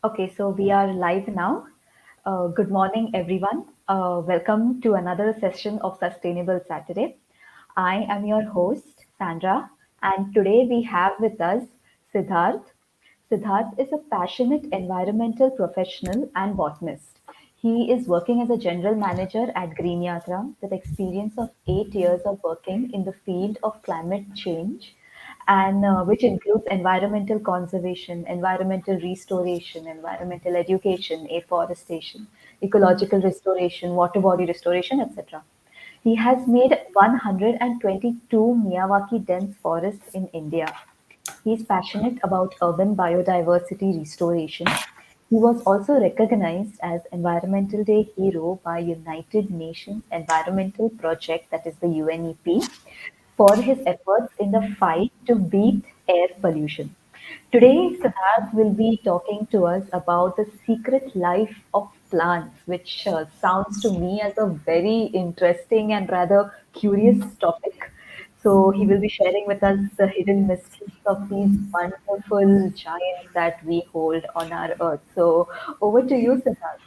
Okay, so we are live now. Good morning, everyone. Welcome to another session of Sustainable Saturday. I am your host, Sandra, and today we have with us Siddharth. Siddharth is a passionate environmental professional and botanist. He is working as a general manager at Green Yatra with experience of 8 years of working in the field of climate change and which includes environmental conservation, environmental restoration, environmental education, afforestation, ecological restoration, water body restoration, etc. He has made 122 Miyawaki dense forests in India. He is passionate about urban biodiversity restoration. He was also recognized as Environmental Day Hero by United Nations Environmental Project, that is the UNEP, for his efforts in the fight to beat air pollution. Today, Siddharth will be talking to us about the secret life of plants, which sounds to me as a very interesting and rather curious topic. So, he will be sharing with us the hidden mysteries of these wonderful giants that we hold on our earth. So, over to you, Siddharth.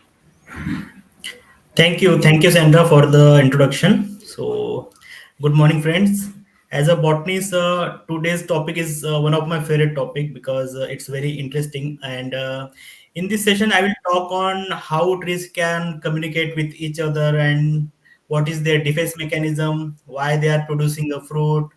Thank you, Sandra, for the introduction. So, good morning, friends. As a botanist, today's topic is one of my favorite topic because it's very interesting. And in this session, I will talk on how trees can communicate with each other and what is their defense mechanism, why they are producing a fruit,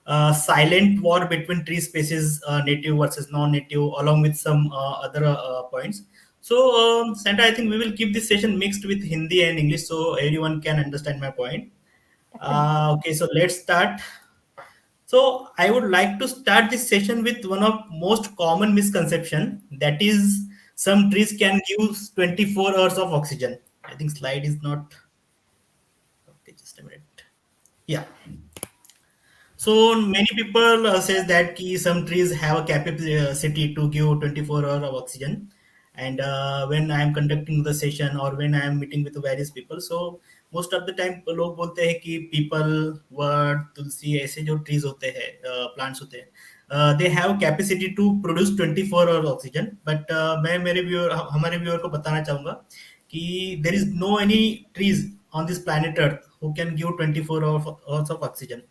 silent war between tree species, native versus non-native, along with some other points. So, Santa, I think we will keep this session mixed with Hindi and English so everyone can understand my point. Definitely. Okay, so let's start. So, I would like to start this session with one of most common misconception, that is, some trees can give 24 hours of oxygen. I think slide is not okay. Just a minute. Yeah. So many people says that some trees have a capacity to give 24 hours of oxygen. And when I am conducting the session or when I am meeting with various people, so most of the time लोग बोलते हैं कि people, word, तुलसी ऐसे जो trees होते हैं, plants होते हैं, they have capacity to produce 24 hours oxygen. But मैं मेरे viewer हमारे viewer को बताना चाहूँगा कि there is no any trees on this planet Earth who can give 24 hours of oxygen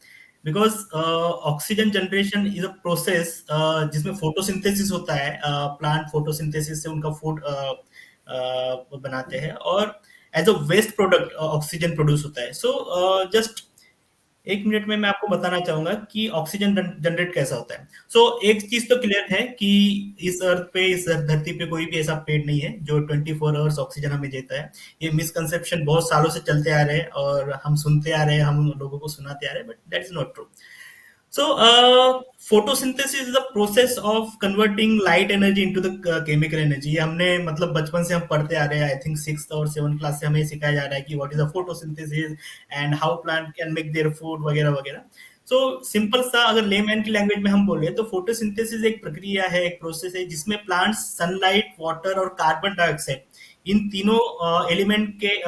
because oxygen generation is a process जिसमें photosynthesis होता है, प्लांट फोटोसिंथेसिस से उनका फूड बनाते हैं और as a waste product oxygen produce होता है. सो जस्ट एक मिनट में मैं आपको बताना चाहूंगा कि ऑक्सीजन जनरेट कैसा होता है. सो एक चीज तो क्लियर है कि इस अर्थ पे, इस धरती पे कोई भी ऐसा पेड़ नहीं है जो 24 आवर्स ऑक्सीजन हमें देता है. ये मिसकंसेप्शन बहुत सालों से चलते आ रहे हैं और हम सुनते आ रहे हैं, हम लोगों को सुनाते आ रहे हैं, but that is not true. So, photosynthesis is the process of converting light energy into the chemical energy. ये हमने मतलब बचपन से हम पढ़ते आ रहे हैं. आई थिंक 6th और 7th क्लास से हमें सिखाया जा रहा है कि what is a photosynthesis and how plant can make their food वगैरह वगैरह. सो सिंपल सा अगर लेमैन की लैंग्वेज में हम बोले तो फोटोसिंथेसिस एक प्रक्रिया है, एक प्रोसेस है जिसमें प्लांट्स सनलाइट, वाटर और कार्बन डाइऑक्साइड इन तीनों एलिमेंट के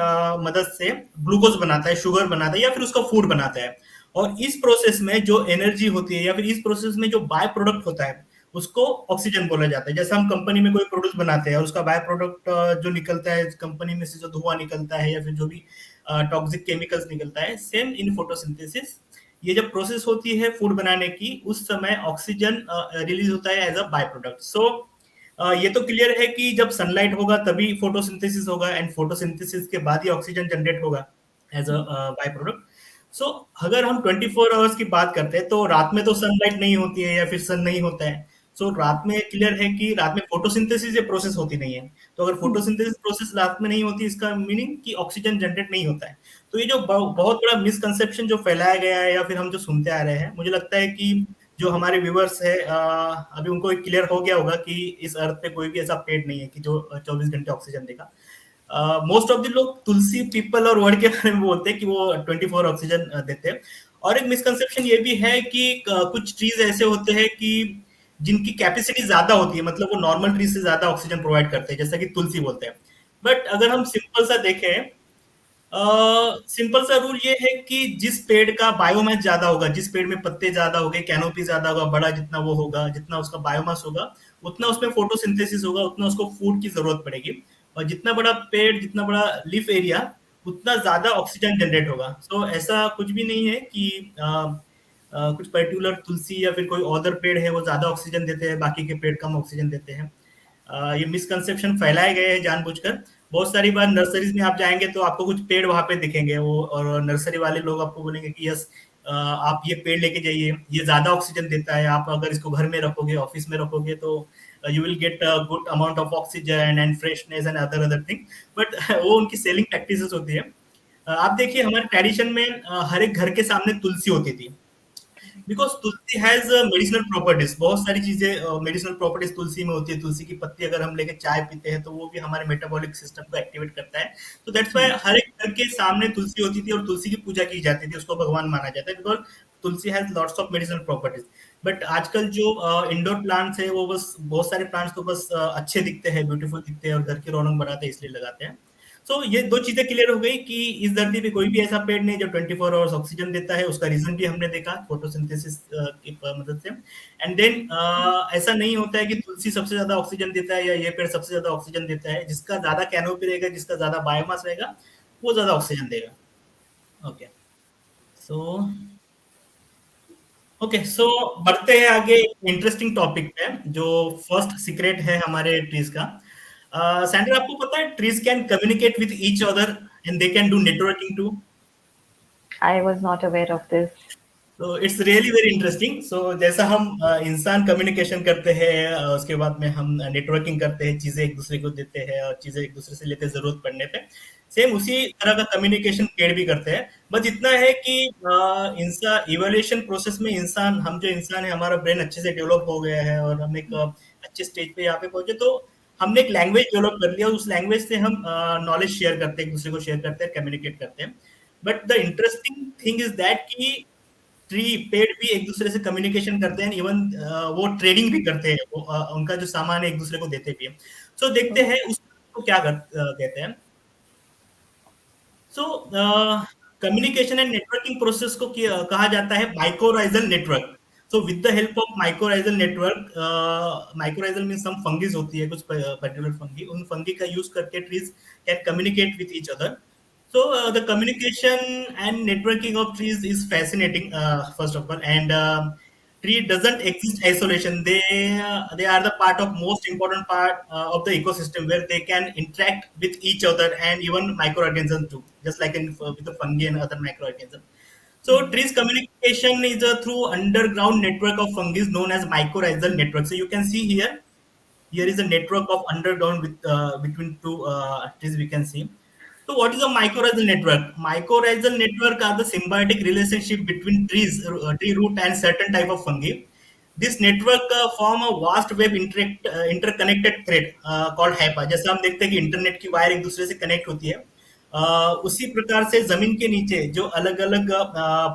मदद से ग्लूकोज बनाता है, शुगर बनाता है या फिर उसका फूड बनाता है. और इस प्रोसेस में जो एनर्जी होती है या फिर इस प्रोसेस में जो बाय प्रोडक्ट होता है उसको ऑक्सीजन बोला जाता है. जैसे हम कंपनी में कोई प्रोडक्ट बनाते हैं और उसका बाय प्रोडक्ट जो निकलता है कंपनी में से, जो धुआं निकलता है या फिर जो भी टॉक्सिक केमिकल्स निकलता है, सेम इन फोटोसिंथेसिस ये जब प्रोसेस होती है फूड बनाने की, उस समय ऑक्सीजन रिलीज होता है एज अ बाय प्रोडक्ट. सो ये तो क्लियर है कि जब सनलाइट होगा तभी फोटोसिंथेसिस होगा एंड फोटोसिंथेसिस के बाद ही ऑक्सीजन जनरेट होगा एज अ बाय प्रोडक्ट. सो अगर हम 24 आवर्स की बात करते हैं तो रात में तो सनलाइट नहीं होती है या फिर सन नहीं होता है. सो रात में क्लियर है कि रात में फोटोसिंथेसिस ये प्रोसेस होती नहीं है. तो अगर फोटोसिंथेसिस प्रोसेस रात में नहीं होती, इसका मीनिंग कि ऑक्सीजन जनरेट नहीं होता है. तो ये जो बहुत बड़ा मिसकंसेप्शन जो फैलाया गया है या फिर हम जो सुनते आ रहे हैं, मुझे लगता है कि जो हमारे व्यूवर्स है अभी उनको क्लियर हो गया होगा कि इस अर्थ पे कोई भी ऐसा पेड़ नहीं है कि जो 24 घंटे ऑक्सीजन देगा. मोस्ट ऑफ द लोग तुलसी, पीपल और वर्ड के बारे में बोलते हैं कि वो 24 ऑक्सीजन देते हैं. और एक मिसकंसेप्शन ये भी है कि कुछ ट्रीज ऐसे होते हैं कि जिनकी कैपेसिटी ज्यादा होती है, मतलब वो नॉर्मल ट्रीज से ज्यादा ऑक्सीजन प्रोवाइड करते हैं, जैसा कि तुलसी बोलते हैं. बट अगर हम सिंपल सा देखें, सिंपल सा रूल ये है कि जिस पेड़ का बायोमास ज्यादा होगा, जिस पेड़ में पत्ते ज्यादा होंगे, कैनोपी ज्यादा होगा, बड़ा जितना वो होगा, जितना उसका बायोमास होगा, उतना उसमें फोटोसिंथेसिस होगा, उतना उसको फूड की जरूरत पड़ेगी। और जितना बड़ा पेड़, जितना बड़ा लीफ एरिया, उतना ज्यादा ऑक्सीजन जनरेट होगा। सो ऐसा कुछ भी नहीं है कि कुछ पर्टिकुलर तुलसी या फिर कोई अदर पेड़ है वो ज्यादा ऑक्सीजन देते हैं, बाकी के पेड़ कम ऑक्सीजन देते हैं। ये मिसकंसेप्शन फैलाए गए हैं जानबूझकर। बहुत सारी बार नर्सरीज में आप जाएंगे तो आपको कुछ पेड़ वहां पे दिखेंगे, वो और नर्सरी वाले लोग आपको बोलेंगे कि यस, आप ये पेड़ लेके जाइए, ये ज्यादा ऑक्सीजन देता है, आप अगर इसको घर में रखोगे, ऑफिस में रखोगे, तो you will get good amount of oxygen and freshness and other other thing. But वो उनकी सेलिंग प्रैक्टिसेस होती है। आप देखिए हमारे ट्रेडिशन में हर एक घर के सामने तुलसी होती थी, because Tulsi has medicinal properties. बहुत सारी चीजें मेडिसिनल प्रॉपर्टीज तुलसी में होती है। तुलसी की पत्ती अगर हम लेके चाय पीते हैं तो वो भी हमारे मेटाबॉलिक सिस्टम को एक्टिवेट करता है। तो दैट्स व्हाई हर एक घर के सामने तुलसी होती थी और तुलसी की पूजा की जाती थी, उसको भगवान माना जाता है, because Tulsi has lots of medicinal properties. But आजकल जो इंडोर प्लांट्स है वो बस, बहुत सारे प्लांट्स तो बस अच्छे दिखते हैं, ब्यूटीफुल दिखते हैं और घर की रौनक बढ़ाते हैं, इसलिए लगाते हैं। सो ये दो चीजें क्लियर हो गई कि इस धरती पे कोई भी ऐसा पेड़ नहीं जो 24 आवर्स ऑक्सीजन देता है। उसका रीजन भी हमने देखा फोटोसिंथेसिस की मदद से। एंड देन ऐसा नहीं होता है कि तुलसी सबसे ज्यादा ऑक्सीजन देता है या ये पेड़ सबसे ज्यादा ऑक्सीजन देता है। जिसका ज्यादा कैनोपी रहेगा, जिसका ज्यादा बायोमास रहेगा, वो ज्यादा ऑक्सीजन देगा। ओके, सो ओके, सो बढ़ते हैं आगे इंटरेस्टिंग टॉपिक पे, जो फर्स्ट सीक्रेट है हमारे ट्रीज का। सैंड्रा, आपको पता है trees can communicate with each other and they can do networking too. I was not aware of this. तो it's really very interesting. So जैसा हम इंसान कम्युनिकेशन करते हैं, उसके बाद में हम नेटवर्किंग करते हैं, चीजें एक दूसरे को देते हैं और चीजें एक दूसरे से लेते हैं जरूरत पड़ने पे, सेम उसी तरह का कम्युनिकेशन पेड़ भी करते हैं। बस इतना है कि इंसान इवोल्यूशन प्रोसेस में, इंसान, हम जो इंसान है, हमारा ब्रेन अच्छे से डेवलप हो गया है और हम एक अच्छे स्टेज पे यहाँ पे पहुंचे, तो हमने एक लैंग्वेज डेवलप कर लिया। उस लैंग्वेज से हम नॉलेज शेयर करते हैं, एक दूसरे को शेयर करते हैं, कम्युनिकेट करते हैं। But the interesting thing is that कि ट्री, पेड़ भी एक दूसरे से कम्युनिकेशन करते हैं, इवन वो ट्रेडिंग भी करते हैं, वो उनका जो सामान है एक दूसरे को देते भी हैं। सो देखते हैं उसको क्या कहते हैं। So communication and networking process को कहा जाता है mycorrhizal network. So with the help of mycorrhizal network, mycorrhizal mean some fungi होती है, कुछ पर्टिकुलर फंगी, उन फंगी का यूज करके trees can communicate with each other. So the communication and networking of trees is fascinating, first of all, and tree doesn't exist isolation. They are the part of most important part of the ecosystem where they can interact with each other and even microorganisms too, just like with the fungi and other microorganisms. So trees communication is through underground network of fungi known as mycorrhizal network. So you can see here, here is a network of underground with between two trees we can see. So what is a mycorrhizal network? Mycorrhizal network are the symbiotic relationship between tree root and certain type of fungi. This network form a vast web interconnected thread called HEPA. जैसे हम देखते हैं कि internet की wire एक दूसरे से connect होती है, उसी प्रकार से जमीन के नीचे जो अलग अलग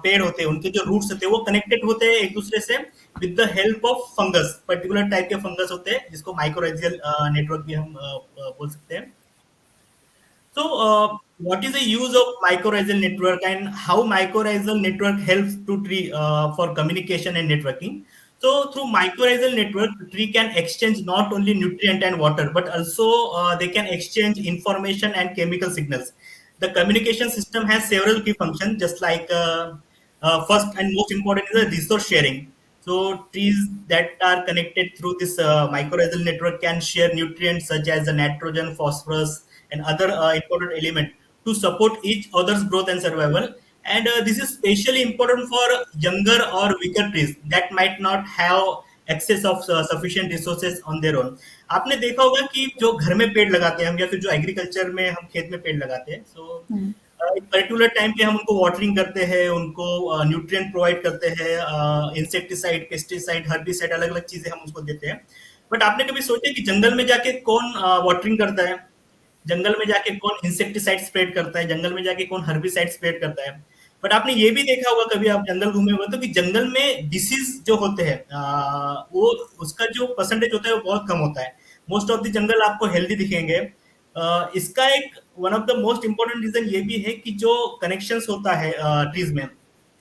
पेड़ होते हैं, उनके जो रूट्स होते हैं वो कनेक्टेड होते हैं एक दूसरे से with the help of fungus. Particular type के फंगस होते हैं जिसको माइक्रोराइजल नेटवर्क भी हम बोल सकते हैं। So, what is the use of mycorrhizal network and how mycorrhizal network helps to tree for communication and networking? So, through mycorrhizal network, the tree can exchange not only nutrient and water, but also they can exchange information and chemical signals. The communication system has several key functions, just like first and most important is the resource sharing. So trees that are connected through this mycorrhizal network can share nutrients such as the nitrogen, phosphorus, and other important element to support each other's growth and survival. And this is especially important for younger or weaker trees that might not have access of sufficient resources on their own. आपने देखा होगा कि जो घर में पेड़ लगाते हैं हम, या फिर जो एग्रीकल्चर में हम खेत में पेड़ लगाते हैं, सो एक पर्टिकुलर टाइम पे हम उनको वाटरिंग करते हैं, उनको न्यूट्रिएंट प्रोवाइड करते हैं, इंसेक्टिसाइड, पेस्टिसाइड, हर्बिसाइड, अलग अलग चीजें हम उसको देते हैं। बट आपने कभी सोचा कि जंगल में जाके कौन वाटरिंग करता है, जंगल में जाके कौन इंसेक्टिसाइड स्प्रेड करता है, जंगल में जाके कौन हर्बिसाइड स्प्रेड करता है? बट आपने ये भी देखा होगा, कभी आप जंगल घूमे हुए तो, कि जंगल में डिसीज जो होते हैं वो उसका जो परसेंटेज होता है वो बहुत कम होता है। मोस्ट ऑफ द जंगल आपको हेल्दी दिखेंगे, इसका एक one of the most important reason ये भी है कि जो कनेक्शंस होता है ट्रीज में,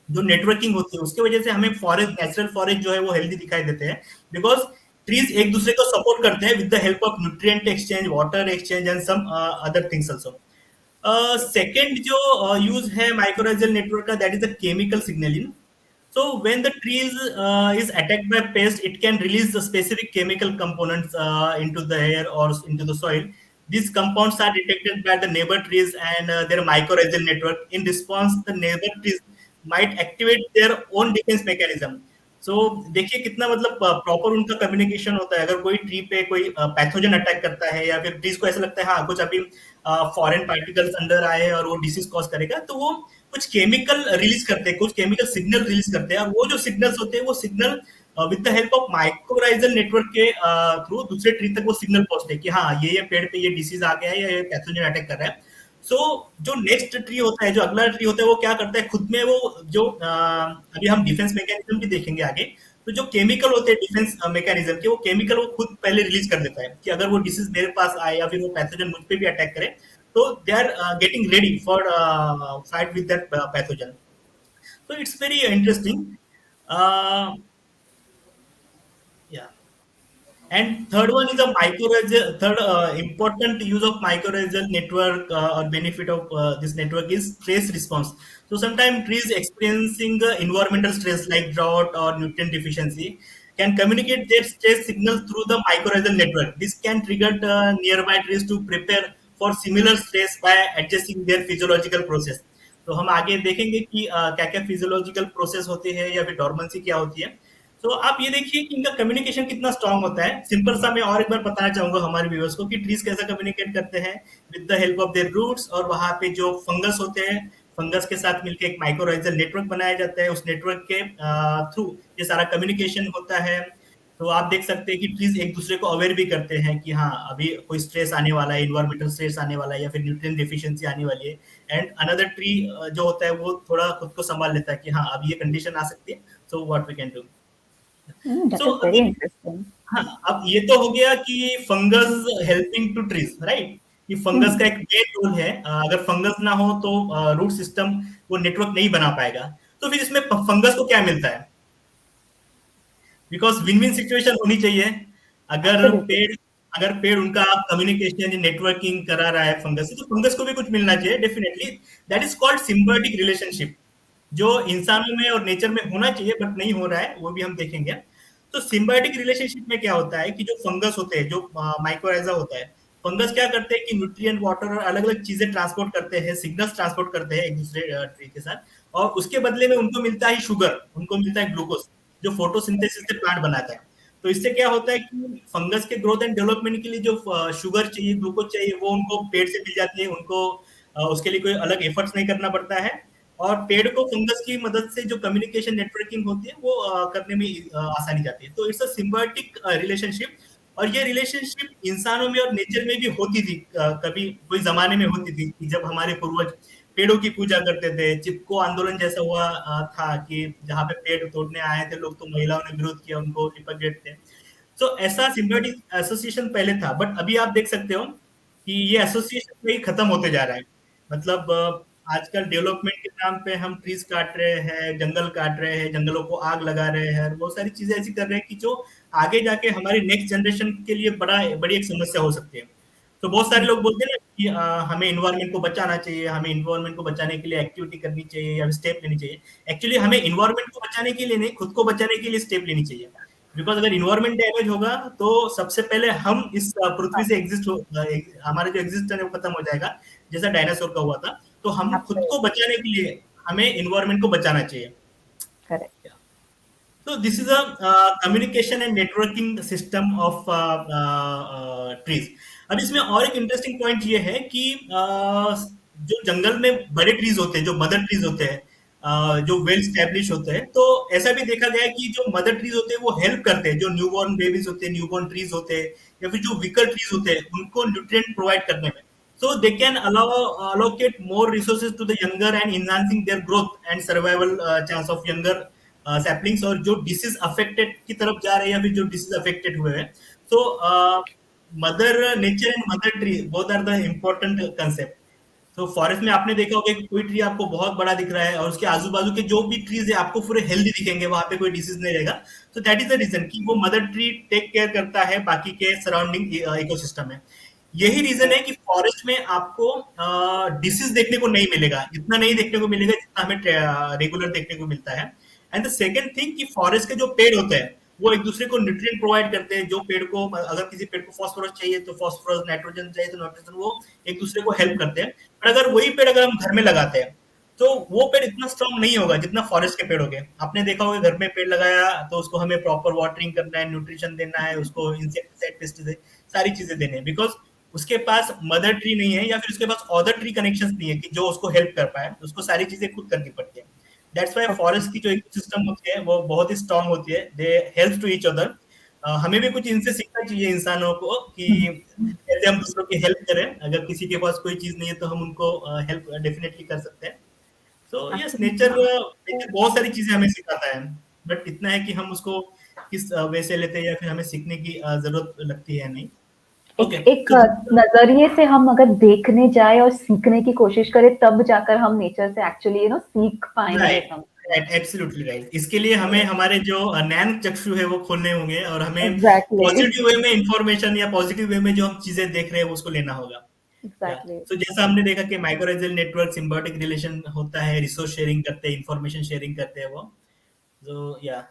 जो नेटवर्किंग होती है, उसकी वजह से हमें फॉरेस्ट, नेचुरल फॉरेस्ट जो है वो हेल्दी दिखाई देते हैं, बिकॉज ट्रीज एक दूसरे को सपोर्ट करते हैं with the help of nutrient exchange, water exchange and some other things also. Second जो यूज है माइक्रोराइजल नेटवर्क का, that is the chemical signalling. So when the trees is attacked by pest, it can release the specific chemical components into the air or into the soil. These compounds are detected by the neighbor trees and their mycorrhizal network. In response, the neighbor trees might activate their own defense mechanism. So देखिए कितना मतलब proper उनका communication होता है. अगर कोई tree पे कोई पैथोजन अटैक करता है या फिर ट्रीज को ऐसा लगता है हाँ कुछ अभी फॉरेन पार्टिकल्स अंदर आए हैं और वो डिसीज कॉज करेगा, तो वो कुछ केमिकल रिलीज करते हैं, कुछ केमिकल सिग्नल रिलीज करते हैं, और वो जो सिग्नल्स होते हैं वो signal with the help of mycorrhizal network के थ्रू दूसरे ट्री तक वो सिग्नल पहुंचते हैं कि हाँ ये पेड़ पे ये डिसीज आ गया है या ये पैथोजन अटैक कर रहा है. सो जो नेक्स्ट ट्री होता है, जो अगला ट्री होता है, वो क्या करता है खुद में वो जो अभी हम डिफेंस मैकेनिज्म भी देखेंगे आगे, तो जो केमिकल होते हैं डिफेंस मैकेनिज्म के, वो केमिकल वो खुद पहले रिलीज कर देता है कि अगर वो डिसीज मेरे पास आए या फिर वो पैथोजन मुझ पे भी अटैक करे, so they are getting ready for fight with that pathogen. So it's very interesting. uh, yeah. And third one is a mycorrhizal. Third important use of mycorrhizal network or benefit of this network is stress response. So sometimes trees experiencing environmental stress like drought or nutrient deficiency can communicate their stress signals through the mycorrhizal network. This can trigger nearby trees to prepare for similar stress by adjusting their physiological process. तो हम आगे देखेंगे कि क्या क्या physiological process होते हैं या फिर डॉर्मेंसी क्या होती है. तो आप ये देखिए कि इनका कम्युनिकेशन कितना स्ट्रांग होता है. सिंपल सा मैं और एक बार बताना चाहूंगा हमारे व्यूअर्स को कि ट्रीज कैसा कम्युनिकेट करते हैं with the help of their roots, और वहां पे जो फंगस होते हैं, फंगस के साथ मिलकर एक माइक्रोराइजल नेटवर्क बनाया जाता है. उस नेटवर्क के थ्रू ये सारा कम्युनिकेशन होता है. तो आप देख सकते हैं कि ट्रीज एक दूसरे को अवेयर भी करते हैं कि हाँ अभी कोई स्ट्रेस आने वाला है, इन्वायरमेंटल स्ट्रेस आने वाला है या फिर न्यूट्रिएंट डेफिशिएंसी आने वाली है. एंड अनदर ट्री जो होता है वो थोड़ा खुद को संभाल लेता है कि हाँ अब ये कंडीशन आ सकती है, so what we can do. That so is very अभी interesting. हाँ, अब ये तो हो गया कि fungus helping to trees, right. कि फंगस Hmm. का एक मेन रोल है. अगर फंगस ना हो तो रूट सिस्टम वो नेटवर्क नहीं बना पाएगा. तो फिर इसमें फंगस को क्या मिलता है? बिकॉज विन विन सिचुएशन होनी चाहिए. अगर Absolutely. पेड़ अगर पेड़ उनका कम्युनिकेशन नेटवर्किंग करा रहा है फंगस से, तो फंगस को भी कुछ मिलना चाहिए definitely. That is called symbiotic relationship, जो इंसानों में और नेचर में होना चाहिए बट नहीं हो रहा है, वो भी हम देखेंगे. तो सिम्बायोटिक रिलेशनशिप में क्या होता है कि जो फंगस होते हैं, जो माइक्रोराइजा होता है, फंगस क्या करते हैं कि न्यूट्रिएंट, वाटर और अलग अलग चीजें ट्रांसपोर्ट करते हैं, सिग्नल्स ट्रांसपोर्ट करते हैं एक दूसरे ट्री के साथ, और उसके बदले में उनको मिलता है शुगर, उनको मिलता है ग्लूकोज, जो फोटोसिंथेसिस से प्लांट बनाता है. तो इससे क्या होता है कि फंगस के ग्रोथ एंड डेवलपमेंट के लिए जो शुगर चाहिए, ग्लूकोज चाहिए, वो उनको पेड़ से मिल जाती है. उनको उसके लिए कोई अलग एफर्ट्स नहीं करना पड़ता है, और पेड़ को फंगस की मदद से जो कम्युनिकेशन नेटवर्किंग होती है वो करने में आसानी जाती है. तो इट्स अ सिम्बायोटिक रिलेशनशिप. और ये रिलेशनशिप इंसानों में और नेचर में भी होती थी. कभी कोई जमाने में होती थी कि जब हमारे पूर्वज पेड़ों की पूजा करते थे. चिपको आंदोलन जैसा हुआ था कि जहाँ पे पेड़ तोड़ने आए थे लोग, तो महिलाओं ने विरोध किया, उनको लिपट गए थे. तो ऐसा सिम्बायोटिक एसोसिएशन पहले था, बट अभी आप देख सकते हो कि ये एसोसिएशन भी खत्म होते जा रहा है. मतलब आजकल डेवलपमेंट के नाम पे हम ट्रीज काट रहे हैं, जंगल काट रहे हैं, जंगलों को आग लगा रहे हैं, बहुत सारी चीजें ऐसी कर रहे हैं कि जो आगे जाके हमारी नेक्स्ट जनरेशन के लिए बड़ी एक समस्या हो सकती है. तो बहुत सारे लोग बोलते हैं ना कि हमें इन्वायरमेंट को बचाना चाहिए, हमें इन्वायरमेंट को बचाने के लिए एक्टिविटी करनी चाहिए या स्टेप लेनी चाहिए. एक्चुअली हमें इन्वायरमेंट को बचाने के लिए नहीं, खुद को बचाने के लिए स्टेप लेनी चाहिए. बिकॉज अगर इन्वायरमेंट डैमेज होगा तो सबसे पहले हम इस पृथ्वी से हमारा जो एग्जिस्ट है वो खत्म हो जाएगा, जैसा डायनासोर का हुआ था. तो हम खुद को Absolutely. बचाने के लिए हमें इन्वायरमेंट को बचाना चाहिए. Correct. So this is a communication and networking system of trees. अब इसमें और एक इंटरेस्टिंग पॉइंट ये है कि जो जंगल में बड़े ट्रीज होते हैं, जो मदर ट्रीज होते हैं, जो वेल स्टैब्लिश होते हैं, तो ऐसा भी देखा गया है कि जो मदर ट्रीज होते हैं वो हेल्प करते हैं जो न्यूबॉर्न बेबीज होते हैं, न्यूबॉर्न ट्रीज होते हैं, या फिर जो वीकर ट्रीज होते हैं, उनको न्यूट्रिएंट प्रोवाइड करने में. So they can allocate more resources to the younger and enhancing their growth and survival chance of younger saplings, और जो डिसीज अफेक्टेड की तरफ जा रहे हैं या फिर जो डिसीज अफेक्टेड हुए हैं. तो mother nature and mother tree both are the important concept. तो फॉरेस्ट में आपने देखा होगा कि कोई ट्री आपको बहुत बड़ा दिख रहा है और उसके आजू बाजू के जो भी ट्रीज है आपको पूरे हेल्दी दिखेंगे, वहां पे कोई डिसीज नहीं रहेगा। तो दैट इज द रीजन कि वो मदर ट्री टेक केयर करता है बाकी के सराउंडिंग इकोसिस्टम में। यही रीजन है कि फॉरेस्ट में आपको डिसीज देखने को नहीं मिलेगा, इतना नहीं देखने को मिलेगा जितना हमें रेगुलर देखने को मिलता है। एंड द सेकेंड थिंग कि फॉरेस्ट के जो पेड़ होते हैं वो एक दूसरे को न्यूट्रिएंट प्रोवाइड करते हैं। जो पेड़ को, अगर किसी पेड़ को फास्फोरस चाहिए तो फास्फोरस, नाइट्रोजन चाहिए तो नाइट्रोजन, वो एक दूसरे को हेल्प करते हैं। पर अगर वही पेड़ अगर हम घर में लगाते हैं तो वो पेड़ इतना स्ट्रांग नहीं होगा जितना फॉरेस्ट के पेड़ हो गए। आपने देखा होगा घर में पेड़ लगाया तो उसको हमें प्रॉपर वाटरिंग करना है, न्यूट्रिशन देना है, उसको इंसेक्टिसाइड, पेस्टिसाइड, सारी चीजें देने हैं, बिकॉज उसके पास मदर ट्री नहीं है या फिर उसके पास अदर ट्री कनेक्शंस नहीं है कि जो उसको हेल्प कर पाए। उसको सारी चीजें खुद करनी पड़ती है। That's why Okay. फॉरेस्ट की जो इकोसिस्टम होती है वो बहुत ही स्ट्रांग होती है। They help to each other. हमें भी कुछ इनसे सीखना चाहिए इंसानों को कि कैसे हम दूसरों की हेल्प करें। अगर किसी के पास कोई चीज नहीं है तो हम उनको हेल्प डेफिनेटली कर सकते हैं। So yes, nature Absolutely. Nature बहुत सारी चीजें हमें सिखाता है, बट इतना है कि हम उसको किस वे से लेते हैं या फिर हमें सीखने की जरूरत लगती है नहीं। एक ओके, एक नजरिए से हम अगर देखने जाए और सीखने की कोशिश करें तब जाकर हम नेचर से एक्चुअली सीख पाएंगे राइट, हम। Right, absolutely right. इसके लिए हमें हमारे जो नैन चक्षु है वो खोलने होंगे और हमें एग्जैक्टली। पॉजिटिव वे में इंफॉर्मेशन या पॉजिटिव वे में जो हम चीजें देख रहे हैं उसको लेना होगा। या एग्जैक्टली। तो जैसा हमने देखा कि माइक्रोरेजल नेटवर्क सिम्बायोटिक रिलेशन होता है, रिसोर्स शेयरिंग करते हैं, इंफॉर्मेशन शेयरिंग करते हैं वो। तो या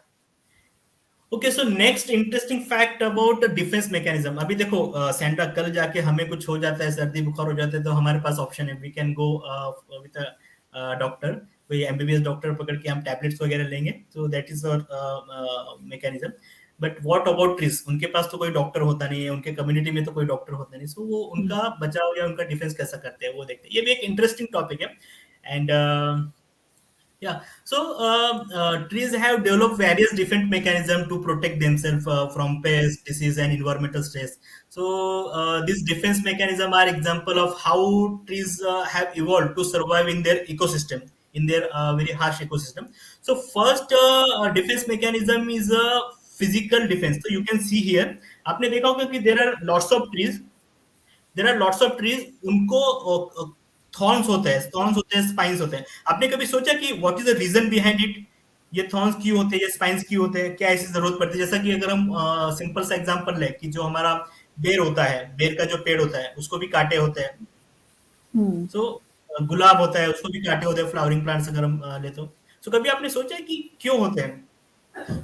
okay, so next interesting fact about defence mechanism. अभी देखो सैंड्रा, कल जाके हमें कुछ हो जाता है, सर्दी बुखार हो जाता है, तो हमारे पास ऑप्शन है, we can go with doctor, कोई एमबीबीएस डॉक्टर पकड़ के हम टैबलेट्स वगैरह लेंगे। तो that is our mechanism. But what about trees? उनके पास तो कोई डॉक्टर होता नहीं है, उनके कम्युनिटी में तो कोई डॉक्टर होता नहीं, सो वो उनका बचाव या उनका डिफेंस कैसा करते हैं वो देखते हैं। ये भी एक इंटरेस्टिंग टॉपिक है। And yeah, so trees have developed various different mechanisms to protect themselves from pests, disease, and environmental stress. So these defense mechanisms are example of how trees have evolved to survive in their ecosystem, in their very harsh ecosystem. So first defense mechanism is a physical defense. So you can see here, आपने देखा होगा कि there are lots of trees, उनको thorns होते हैं, spines होते हैं। आपने कभी सोचा कि what is the reason behind it? ये थॉर्न्स क्यों होते हैं, ये स्पाइन्स क्यों होते हैं, क्या ऐसी जरूरत पड़ती है? जैसा कि अगर हम सिंपल सा एग्जांपल लें कि जो हमारा बेर होता है, बेर का जो पेड़ होता है उसको भी कांटे होते हैं। हम्म। सो गुलाब होता है, उसको भी कांटे होते हैं, फ्लावरिंग प्लांट्स अगर हम ले तो कभी आपने सोचा है कि क्यों होते हैं?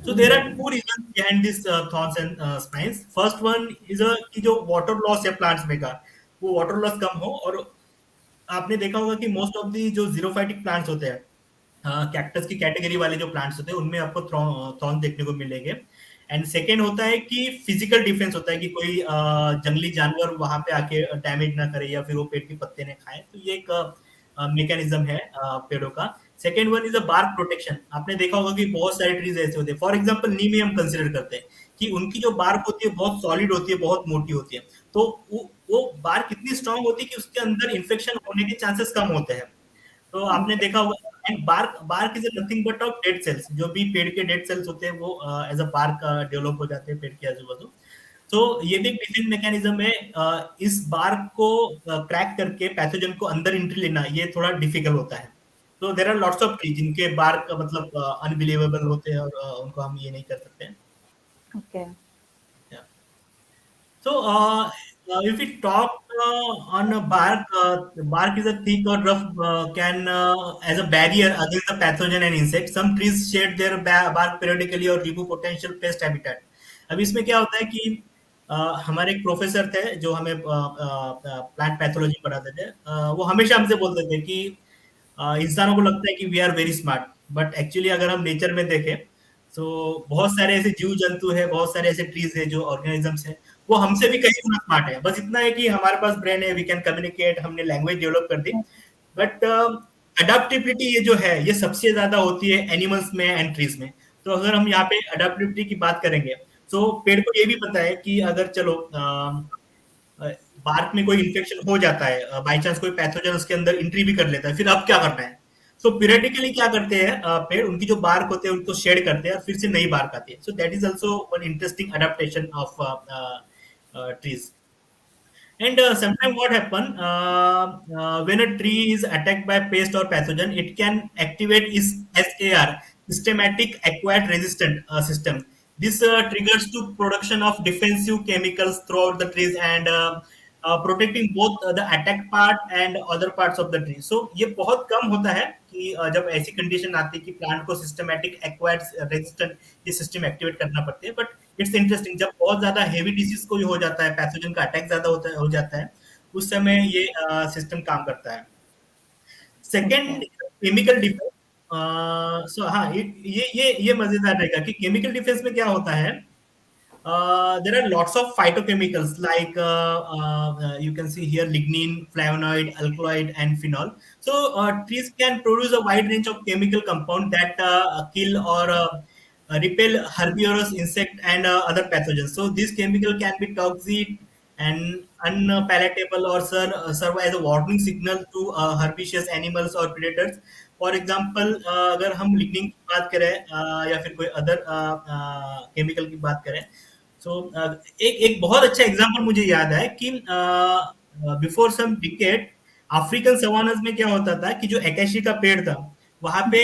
So there are two reasons behind this thorns and spines. First one is कि जो water loss है plants में का, वो water loss कम हो। और आपने देखा होगा कि मोस्ट ऑफ दी जो जीरोफाइटिक प्लांट्स होते हैं, कैक्टस की कैटेगरी वाले जो प्लांट्स होते हैं, उनमें आपको थॉर्न देखने को मिलेंगे। एंड सेकेंड होता है कि फिजिकल डिफेंस होता है कि कोई जंगली जानवर वहां पे आके डैमेज ना करे या फिर वो पेड़ के पत्ते ना खाए। तो ये एक मैकेनिज्म है पेड़ों का। Second one is a bark protection. आपने देखा होगा कि बहुत सारे ट्रीज ऐसे होते हैं, फॉर एग्जाम्पल नीम ही हम कंसिडर करते हैं कि उनकी जो बार्क होती है बहुत सॉलिड होती है, बहुत मोटी होती है। तो वो बार्क इतनी स्ट्रांग होती है कि उसके अंदर इन्फेक्शन होने के चांसेस कम होते हैं। तो आपने देखा होगा, and bark bark is nothing but of dead cells. जो भी पेड़ के डेड सेल्स होते हैं वो एज अ बार्क डेवलप हो जाते हैं पेड़ के आजू बाजू। तो ये भी एक डिफेंस मैकेनिज्म है। इस बार्क को क्रैक करके पैथोजन को अंदर एंट्री लेना ये थोड़ा डिफिकल्ट होता है। तो there are lots of tree जिनके बार्क मतलब अनबिलीवेबल होते हैं और उनको हम ये नहीं कर सकते हैं। Okay. Yeah. So, if we talk on a bark, bark is a thick or rough, can as a barrier against the pathogen and insects. Some trees shed their bark periodically or remove potential pest habitat. अब इसमें क्या होता है कि हमारे एक professor थे जो हमें प्लांट पैथोलॉजी पढ़ाते थे। वो हमेशा हमसे बोलते थे कि इंसानों को लगता है कि we are very smart, but actually अगर हम नेचर में देखें तो बहुत सारे ऐसे जीव जंतु है, बहुत सारे ऐसे ट्रीज है जो ऑर्गेनिजम्स है, वो हमसे भी कहीं गुना स्मार्ट है। बस इतना है कि हमारे पास ब्रेन है, वी कैन कम्युनिकेट, हमने लैंग्वेज डेवलप कर दी। बट अडेप्टिबिलिटी ये जो है ये सबसे ज्यादा होती है एनिमल्स में एंड ट्रीज में। तो अगर हम यहाँ पे अडेप्टिबिलिटी की बात करेंगे तो पेड़ को ये भी पता है कि अगर चलो बार्क में कोई इन्फेक्शन हो जाता है, बाई चांस कोई पैथोजन उसके अंदर एंट्री भी कर लेता है, फिर अब क्या करना है? सो पीरियडिकली क्या करते हैं पेड़, उनकी जो बार्क होते हैं उनको शेड करते हैं और फिर से नई बार्क आती है। सो that is also one interesting adaptation of trees. And sometimes what happen when a tree is attacked by pest or pathogen, it can activate its SAR, systematic acquired resistant system. This triggers to production of defensive chemicals throughout the trees and protecting both the attack part and other parts of the tree. So ये बहुत कम होता है कि जब ऐसी condition आती है कि प्लांट को सिस्टमैटिक एक्वायर्ड रेजिस्टेंट ये सिस्टम एक्टिवेट करना पड़ती है, बट इट्स इंटरेस्टिंग जब बहुत ज्यादा हेवी डिसीज कोई हो जाता है, पैथोजन का अटैक ज्यादा होता है हो जाता है, उस समय ये सिस्टम काम करता है। Okay. Second, chemical defence. So हाँ, ये मजेदार रहेगा कि केमिकल डिफेंस में क्या होता है। There are lots of phytochemicals like you can see here lignin, flavonoid, alkaloid, and phenol. So trees can produce a wide range of chemical compound that kill or repel herbivorous insect and other pathogens. So this chemical can be toxic and unpalatable or serve as a warning signal to herbivorous animals or predators. For example अगर हम lignin की बात करें या फिर कोई other chemical की बात करें, सो एक एक बहुत अच्छा एग्जांपल मुझे याद है कि बिफोर सम डिकेड अफ्रीकन सवानास में क्या होता था कि जो एकेशी का पेड़ था वहां पे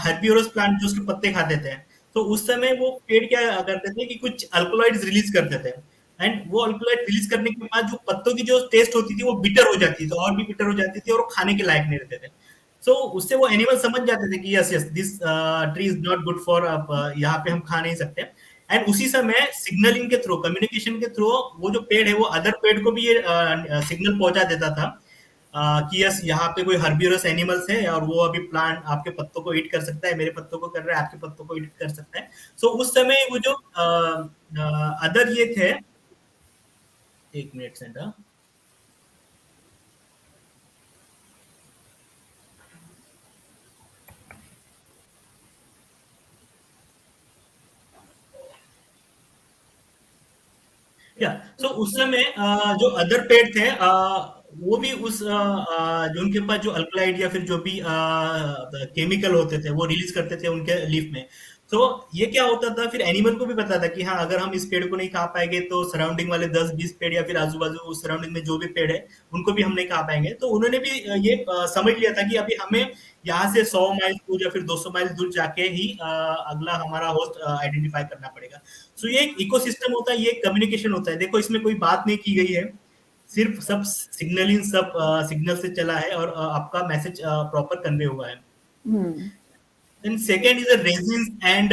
हर्बिवरस प्लांट जो उसके पत्ते खाते थे, तो उस समय वो पेड़ क्या करते थे कि कुछ अल्कोलॉइड्स रिलीज करते थे, एंड वो अल्कोलॉइड रिलीज करने के बाद जो पत्तों की जो टेस्ट होती थी वो बिटर हो जाती थी, और भी बिटर हो जाती थी और वो खाने के लायक नहीं रहते थे। सो उससे वो एनिमल समझ जाते थे कि yes yes this tree is not good for, यहाँ पे हम खा नहीं सकते। एंड उसी समय सिग्नलिंग के थ्रू, कम्युनिकेशन के थ्रू वो जो पेड़ है वो अदर पेड़ को भी ये सिग्नल पहुंचा देता था कि यस यहाँ पे कोई हर्बिवरस एनिमल्स है और वो अभी प्लांट आपके पत्तों को ईट कर सकता है, मेरे पत्तों को कर रहा है, आपके पत्तों को ईट कर सकता है। सो उस समय वो जो अदर ये थे, एक मिनट सेंटा, या सो उस समय जो अदर पेड़ थे वो भी उस जो उनके पास जो अल्कलाइड या फिर जो भी केमिकल होते थे वो रिलीज करते थे उनके लीफ में। तो ये क्या होता था, फिर एनिमल को भी पता था कि हाँ अगर हम इस पेड़ को नहीं खा पाएंगे तो सराउंडिंग वाले 10-20 पेड़ या फिर आजू बाजू उस सराउंडिंग में जो भी पेड़ है उनको भी हम नहीं खा पाएंगे। तो उन्होंने भी ये समझ लिया था कि अभी हमें यहाँ से 100 माइल दूर या फिर 200 माइल दूर जाके ही अगला हमारा होस्ट आइडेंटिफाई करना पड़ेगा। सो ये एक इकोसिस्टम होता है, ये कम्युनिकेशन होता है। देखो इसमें कोई बात नहीं की गई है, सिर्फ सब सिग्नलिंग सब सिग्नल से चला है और आपका मैसेज प्रॉपर कन्वे हुआ है। Hmm. Then second is resins and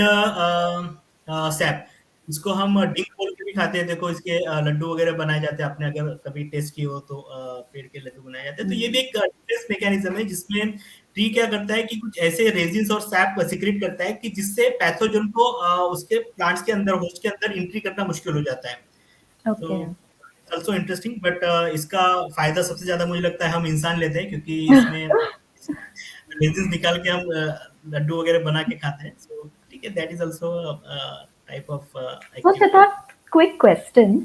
sap. इसको हम डिंक बोल के भी खाते हैं, देखो इसके लड्डू वगैरह बनाए जाते हैं, आपने अगर कभी टेस्ट किए हो तो पेड़ के लड्डू बनाए जाते हैं। तो ये भी एक डिफेंस मैकेनिज्म है जिसमें ट्री क्या करता है कि कुछ ऐसे रेजिन्स और सैप सिक्रेट करता है कि जिससे पैथोजन को उसके प्लांट्स के अंदर, होस्ट के अंदर एंट्री करना मुश्किल हो जाता है। तो Okay. ऑल्सो इंटरेस्टिंग, बट इसका फायदा सबसे ज्यादा मुझे लगता है हम इंसान लेते हैं, क्योंकि इसमें रेजिन्स निकाल के हम लड्डू वगैरह बना के खाते हैं। सो ठीक है, that is also type of So activity. Siddharth, quick question.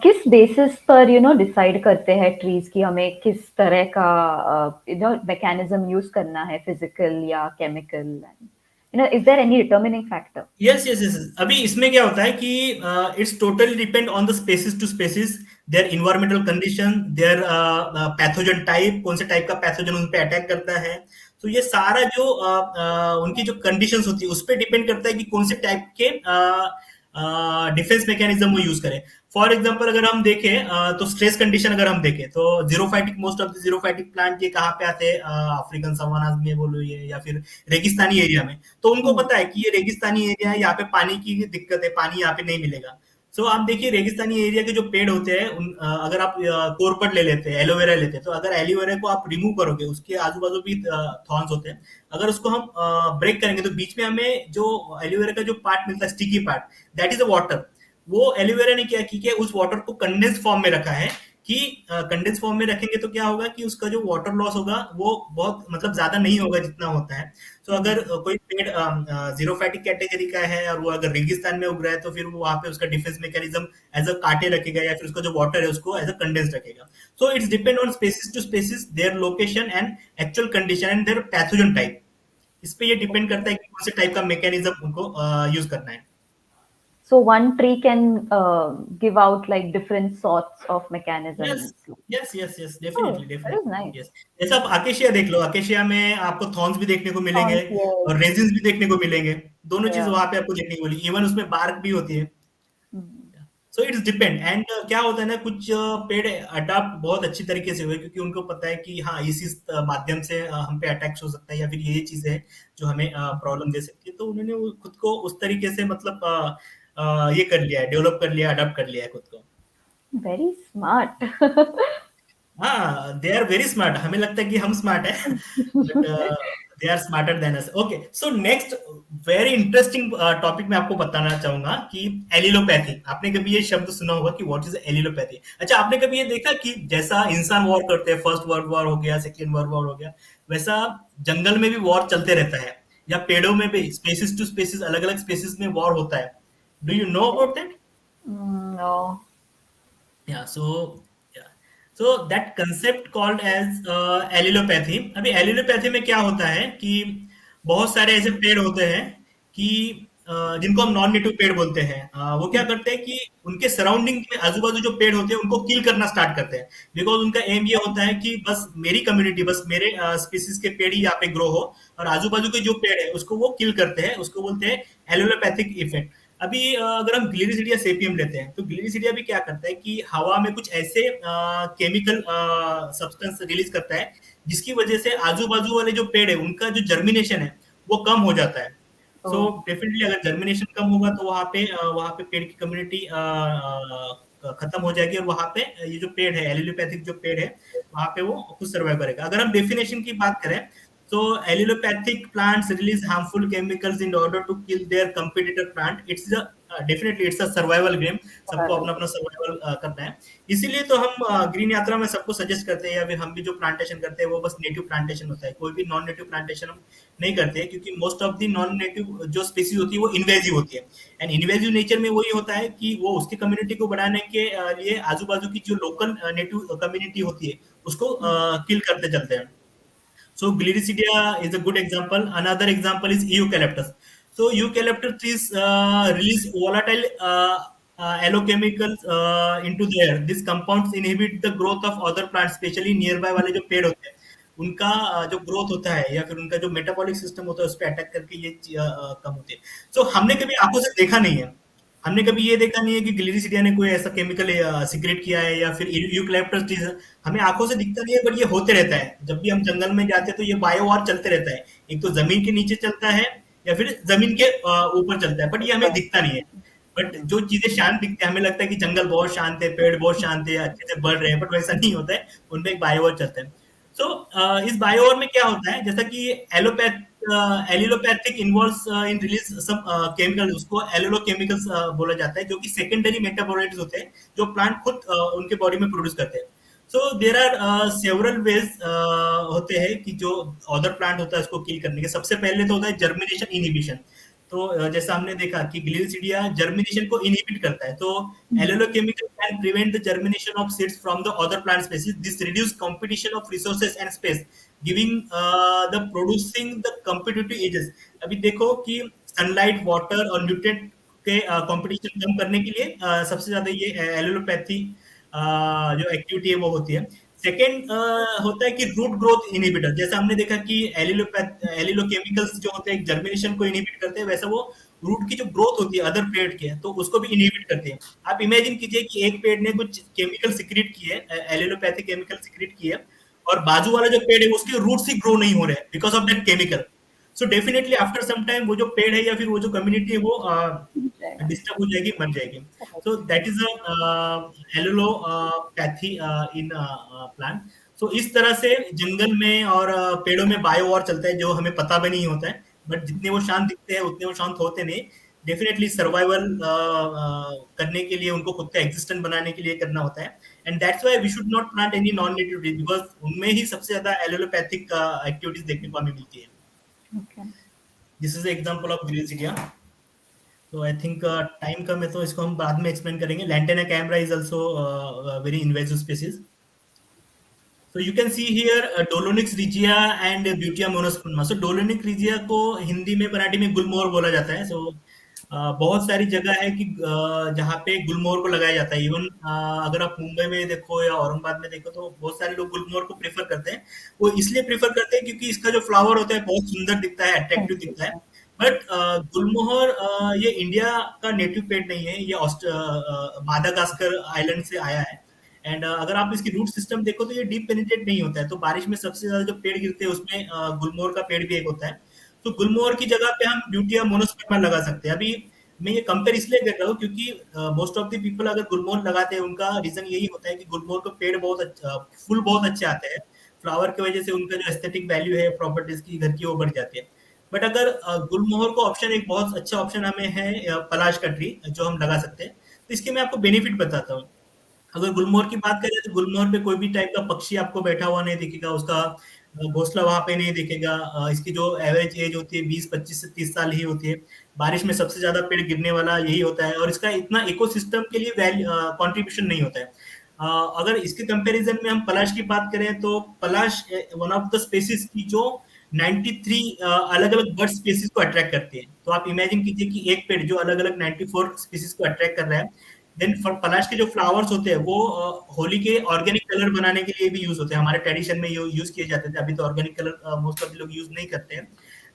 किस बेसिस पर डिसाइड करते हैं ट्रीज की हमें किस तरह का मैकेनिज्म यूज करना है, फिजिकल या chemical, is there any determining factor? Yes yes yes, अभी इसमें क्या होता है कि it's totally depend on the species to species, their environmental condition, their pathogen type, कौन से टाइप का पैथोजन उन पे अटैक करता है। तो ये सारा जो उनकी जो कंडीशंस होती है उस पर डिपेंड करता है कि कौन से टाइप के डिफेंस मैकेनिज्म वो यूज करें। फॉर एग्जांपल अगर हम देखें तो स्ट्रेस कंडीशन अगर हम देखें तो xerophytic, most of the xerophytic plant ये कहाँ पे आते हैं, अफ्रीकन सवानास में बोलो ये, या फिर रेगिस्तानी एरिया में। तो उनको पता है कि ये रेगिस्तानी एरिया है, यहाँ पे पानी की दिक्कत है, पानी यहाँ पे नहीं मिलेगा। सो आप देखिए रेगिस्तानी एरिया के जो पेड़ होते हैं अगर आप कोरपट ले लेते हैं, एलोवेरा लेते हैं, तो अगर एलोवेरा को आप रिमूव करोगे उसके आजू बाजू भी थॉर्न्स होते हैं, अगर उसको हम ब्रेक करेंगे तो बीच में हमें जो एलोवेरा का जो पार्ट मिलता है, sticky part, that is a water. वो एलोवेरा ने क्या की, उस वाटर को कंडेंस फॉर्म में रखा है कि कंडेंस फॉर्म में रखेंगे तो क्या होगा कि उसका जो वाटर लॉस होगा वो बहुत मतलब ज्यादा नहीं होगा जितना होता है। तो अगर कोई पेड़ जीरोफाइटिक कैटेगरी का है और वो अगर रेगिस्तान में उग रहा है तो फिर वो वहां पे उसका डिफेंस मैकेनिज्म एज अ कांटे रखेगा या फिर उसका जो वाटर है उसको एज अ कंडेंस रखेगा। So it's depend on species to species, their location and actual condition and their pathogen type. इस पे ये डिपेंड करता है कि कौन से टाइप का मैकेनिज्म उनको यूज करना है। So one tree can give out like different sorts of yes, mechanisms. Yes, yes, yes, Oh, definitely, that is definitely, nice. Yes. जैसे आप अकेशिया देख लो, अकेशिया में आपको थॉर्न्स भी देखने को मिलेंगे Sounds, yes. और रेजिन्स भी देखने को मिलेंगे। दोनों चीज़ Yeah. वहाँ पे आपको देखने को मिलेगी, इवन उसमें बार्क भी होती है। Mm. So it's depend and क्या होता है ना, कुछ पेड़ अडॉप्ट बहुत अच्छी तरीके से हुए क्योंकि उनको पता है कि हाँ इस माध्यम से हम पे अटैक्स हो सकता है या फिर ये चीजें है जो हमें प्रॉब्लम दे सकती है, तो उन्होंने खुद को उस तरीके से मतलब ये कर लिया है, डेवलप कर लिया, अडॉप्ट कर लिया है खुद को। Very smart. हाँ, दे आर वेरी स्मार्ट, हमें लगता है कि हम स्मार्ट है but they are smarter than us. Okay, so next very interesting topic मैं आपको बताना चाहूंगा कि एलिलोपैथी। आपने कभी ये शब्द सुना होगा कि व्हाट इज एलिलोपैथी? अच्छा, आपने कभी ये देखा कि जैसा इंसान वॉर करते हैं, फर्स्ट वर्ल्ड वॉर हो गया, सेकेंड वर्ल्ड वॉर हो गया, वैसा जंगल में भी वॉर चलते रहता है, या पेड़ों में भी स्पेसिस टू स्पेसिस, अलग अलग स्पेसिस में वॉर होता है। Do you know about that? No. Yeah, yeah, so that concept called as allelopathy. अभी एलिलोपैथी में क्या होता है कि बहुत सारे ऐसे पेड़ होते हैं कि जिनको हम नॉन नेटिव पेड़ बोलते हैं, वो क्या करते हैं कि उनके सराउंडिंग में आजू बाजू जो पेड़ होते हैं उनको किल करना स्टार्ट करते हैं, बिकॉज उनका एम ये होता है कि बस मेरी कम्युनिटी, बस मेरे स्पीसीज के पेड़ ही यहाँ पे ग्रो हो, और आजू बाजू के जो पेड़ है उसको वो किल करते हैं, उसको बोलते हैं एलिलोपैथिक इफेक्ट। अभी अगर हम ग्लिरिसिडिया सेपियम लेते हैं, तो ग्लिरिसिडिया भी क्या करता है कि हवा में कुछ ऐसे केमिकल सब्सटेंस रिलीज करता है जिसकी वजह से आजू बाजू वाले जो पेड़ है उनका जो जर्मिनेशन है वो कम हो जाता है। सो Oh. डेफिनेटली अगर जर्मिनेशन कम होगा तो वहाँ पे पेड़ की कम्युनिटी खत्म हो जाएगी, और वहाँ पे ये जो पेड़ है, एलिलोपैथिक जो पेड़ है, वहाँ पे वो खुद सर्वाइव करेगा। अगर हम डेफिनेशन की बात करें, so allelopathic plants release harmful chemicals in order to kill their competitor plant. It's a definitely it's a survival game. सबको अपना अपना सर्वाइवल करना है, इसीलिए तो हम ग्रीन यात्रा में सबको सजेस्ट करते हैं, या फिर हम भी जो प्लांटेशन करते हैं वो बस नेटिव प्लांटेशन होता है, कोई भी नॉन नेटिव प्लांटेशन हम नहीं करते हैं, क्योंकि most of the non native जो स्पीसीज होती है वो इन्वेजिव होती है, एंड इन्वेजिव नेचर में वही होता है कि वो उसकी कम्युनिटी को बढ़ाने के लिए आजू बाजू की जो लोकल नेटिव कम्युनिटी होती है उसको किल करते चलते हैं। So Gliricidia is a good example. Another example is eucalyptus. So eucalyptus trees release volatile allochemicals into the air. These compounds inhibit the growth of other plants, especially nearby वाले जो पेड़ होते हैं, उनका जो ग्रोथ होता है या फिर उनका जो मेटाबॉलिक सिस्टम होता है उस पर अटैक करके ये कम होते हैं। सो हमने कभी आंखों से देखा नहीं है, हमने कभी ये देखा नहीं है कि ग्लिरिसिडिया ने कोई ऐसा केमिकल सिक्रेट किया है, या फिर यूकलिप्टस ट्रीज हमें आंखों से दिखता नहीं है, बट ये होते रहता है। जब भी हम जंगल में जाते हैं तो ये बायो वॉर चलते रहता है, एक तो जमीन के नीचे चलता है या फिर जमीन के ऊपर चलता है, बट ये हमें दिखता नहीं है। बट जो चीजें शांत दिखते हैं, हमें लगता है कि जंगल बहुत शांत है, पेड़ बहुत शांत है, अच्छे से बढ़ रहे हैं, बट वैसा नहीं होता है, उनमें एक बायो वॉर चलता है। सो इस बायोर में क्या होता है, जैसा कि एलिलोपैथिक इन्वॉल्व्स इन रिलीज सम केमिकल, उसको एलिलोकेमिकल्स बोला जाता है, जो कि सेकेंडरी मेटाबोलाइट्स होते हैं जो प्लांट खुद उनके बॉडी में प्रोड्यूस करते हैं। सो देर आर सेवरल वेज होते हैं कि जो अदर प्लांट होता है उसको किल करने के। सबसे पहले तो होता है जर्मिनेशन इनहिबिशन। तो जैसा हमने देखा कि ग्लिसिडिया जर्मिनेशन को इनहिबिट करता है, तो allelochemical can prevent the germination of seeds from the other plant species. This reduce competition of resources and space, giving the producing the competitive edges. अभी देखो कि सनलाइट, वाटर और न्यूट्रिएंट के कंपटीशन कम करने के लिए सबसे ज्यादा ये एलिलोपैथी जो एक्टिविटी है वो होती है। सेकेंड होता है कि रूट ग्रोथ इनहिबिटर। जैसा हमने देखा कि एलिलोकेमिकल्स जो होते हैं जर्मिनेशन को इनहिबिट करते हैं, वैसा वो रूट की जो ग्रोथ होती है अदर पेड़ के, तो उसको भी इनहिबिट करते हैं। आप इमेजिन कीजिए कि एक पेड़ ने कुछ केमिकल सिक्रेट किए, एलिलोपैथिक केमिकल सिक्रेट किए, और बाजू वाला जो पेड़ है उसके रूट्स ही ग्रो नहीं हो रहे because of that chemical. So definitely after some time वो जो पेड़ है या फिर वो जो कम्युनिटी है वो डिस्टर्ब हो जाएगी, मर जाएगी। So that is allelopathy in plant. So इस तरह से जंगल में और पेड़ों में बायो वॉर चलता है जो हमें पता भी नहीं होता है, बट जितने वो शांत दिखते हैं उतने वो शांत होते नहीं। डेफिनेटली सर्वाइवल करने के लिए, उनको खुद का एग्जिस्टेंस बनाने के लिए करना होता है, and that's why we should not plant any non native trees, because उनमें ही सबसे ज्यादा एलोलोपैथिक एक्टिविटीज देखने को हमें मिलती है। Okay. This is example of gliricidia. तो आई थिंक टाइम कम है तो इसको हम बाद में एक्सप्लेन करेंगे। Lantana camera is also very invasive species. So you can see here Dolonix regia and Butia monosperma. So Dolonix regia को हिंदी में मराठी में गुलमोहर बोला जाता है। So बहुत सारी जगह है कि जहाँ पे गुलमोहर को लगाया जाता है। इवन अगर आप मुंबई में देखो या औरंगाबाद में देखो तो बहुत सारे लोग गुलमोहर को प्रेफर करते हैं। वो इसलिए प्रेफर करते हैं क्योंकि इसका जो फ्लावर होता है बहुत सुंदर दिखता है, अट्रैक्टिव दिखता है। बट गुलमोहर ये इंडिया का नेटिव पेड़ नहीं है, ये मादागास्कर आइलैंड से आया है। एंड अगर आप इसकी रूट सिस्टम देखो तो ये डीप पेनिट्रेट नहीं होता है। तो बारिश में सबसे ज्यादा जो पेड़ गिरते हैं उसमें गुलमोहर का पेड़ भी एक होता है। तो गुलमोहर की जगह पे हम ब्यूटिया मोनोस्पर्मा लगा सकते हैं। अभी मैं ये कंपेयर इसलिए कर रहा हूँ क्योंकि मोस्ट ऑफ द पीपल अगर गुलमोहर लगाते हैं उनका रीजन यही होता है कि गुलमोहर के पेड़ बहुत अच्छा, फूल बहुत अच्छे आते हैं। फ्लावर की वजह से उनका जो एस्थेटिक वैल्यू है प्रॉपर्टीज की घर की वो बढ़ जाती है। बट अगर गुलमोहर को ऑप्शन, एक बहुत अच्छा ऑप्शन हमें है पलाश का ट्री जो हम लगा सकते हैं। तो इसके मैं आपको बेनिफिट बताता हूँ। अगर गुलमोहर की बात करें तो गुलमोहर पे कोई भी टाइप का पक्षी आपको बैठा हुआ नहीं दिखेगा, उसका घोंसला वहां पे नहीं दिखेगा। इसकी जो एवरेज एज होती है 20-25 से 30 साल ही होती है। बारिश में सबसे ज्यादा पेड़ गिरने वाला यही होता है और इसका इतना इकोसिस्टम के लिए कंट्रीब्यूशन नहीं होता है। अगर इसके कंपैरिजन में हम पलाश की बात करें तो पलाश वन ऑफ द स्पेसीज की जो 93 अलग अलग बर्ड स्पीसीज को अट्रैक्ट करती है। तो आप इमेजिन कीजिए कि एक पेड़ जो अलग अलग 94 स्पीसीज को अट्रैक्ट कर रहा है। देन पलाश के जो फ्लावर्स होते हैं वो होली के ऑर्गेनिक कलर बनाने के लिए भी यूज होते हैं। हमारे ट्रेडिशन में यूज किए जाते थे। अभी तो ऑर्गेनिक कलर मोस्ट ऑफ लोग यूज नहीं करते हैं।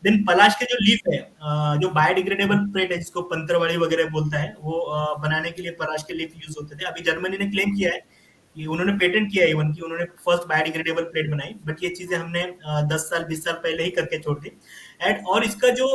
देन पलाश के जो लीफ है, जो बायोडिग्रेडेबल प्लेट है जिसको पंत्रवाड़ी वगैरह बोलता है, वो बनाने के लिए पलाश के लीफ यूज होते थे। अभी जर्मनी ने क्लेम किया है कि उन्होंने पेटेंट किया है इवन कि उन्होंने फर्स्ट बायोडिग्रेडेबल प्लेट बनाई। बट ये चीजें हमने 10 साल 20 साल पहले ही करके छोड़ दी। एंड और इसका जो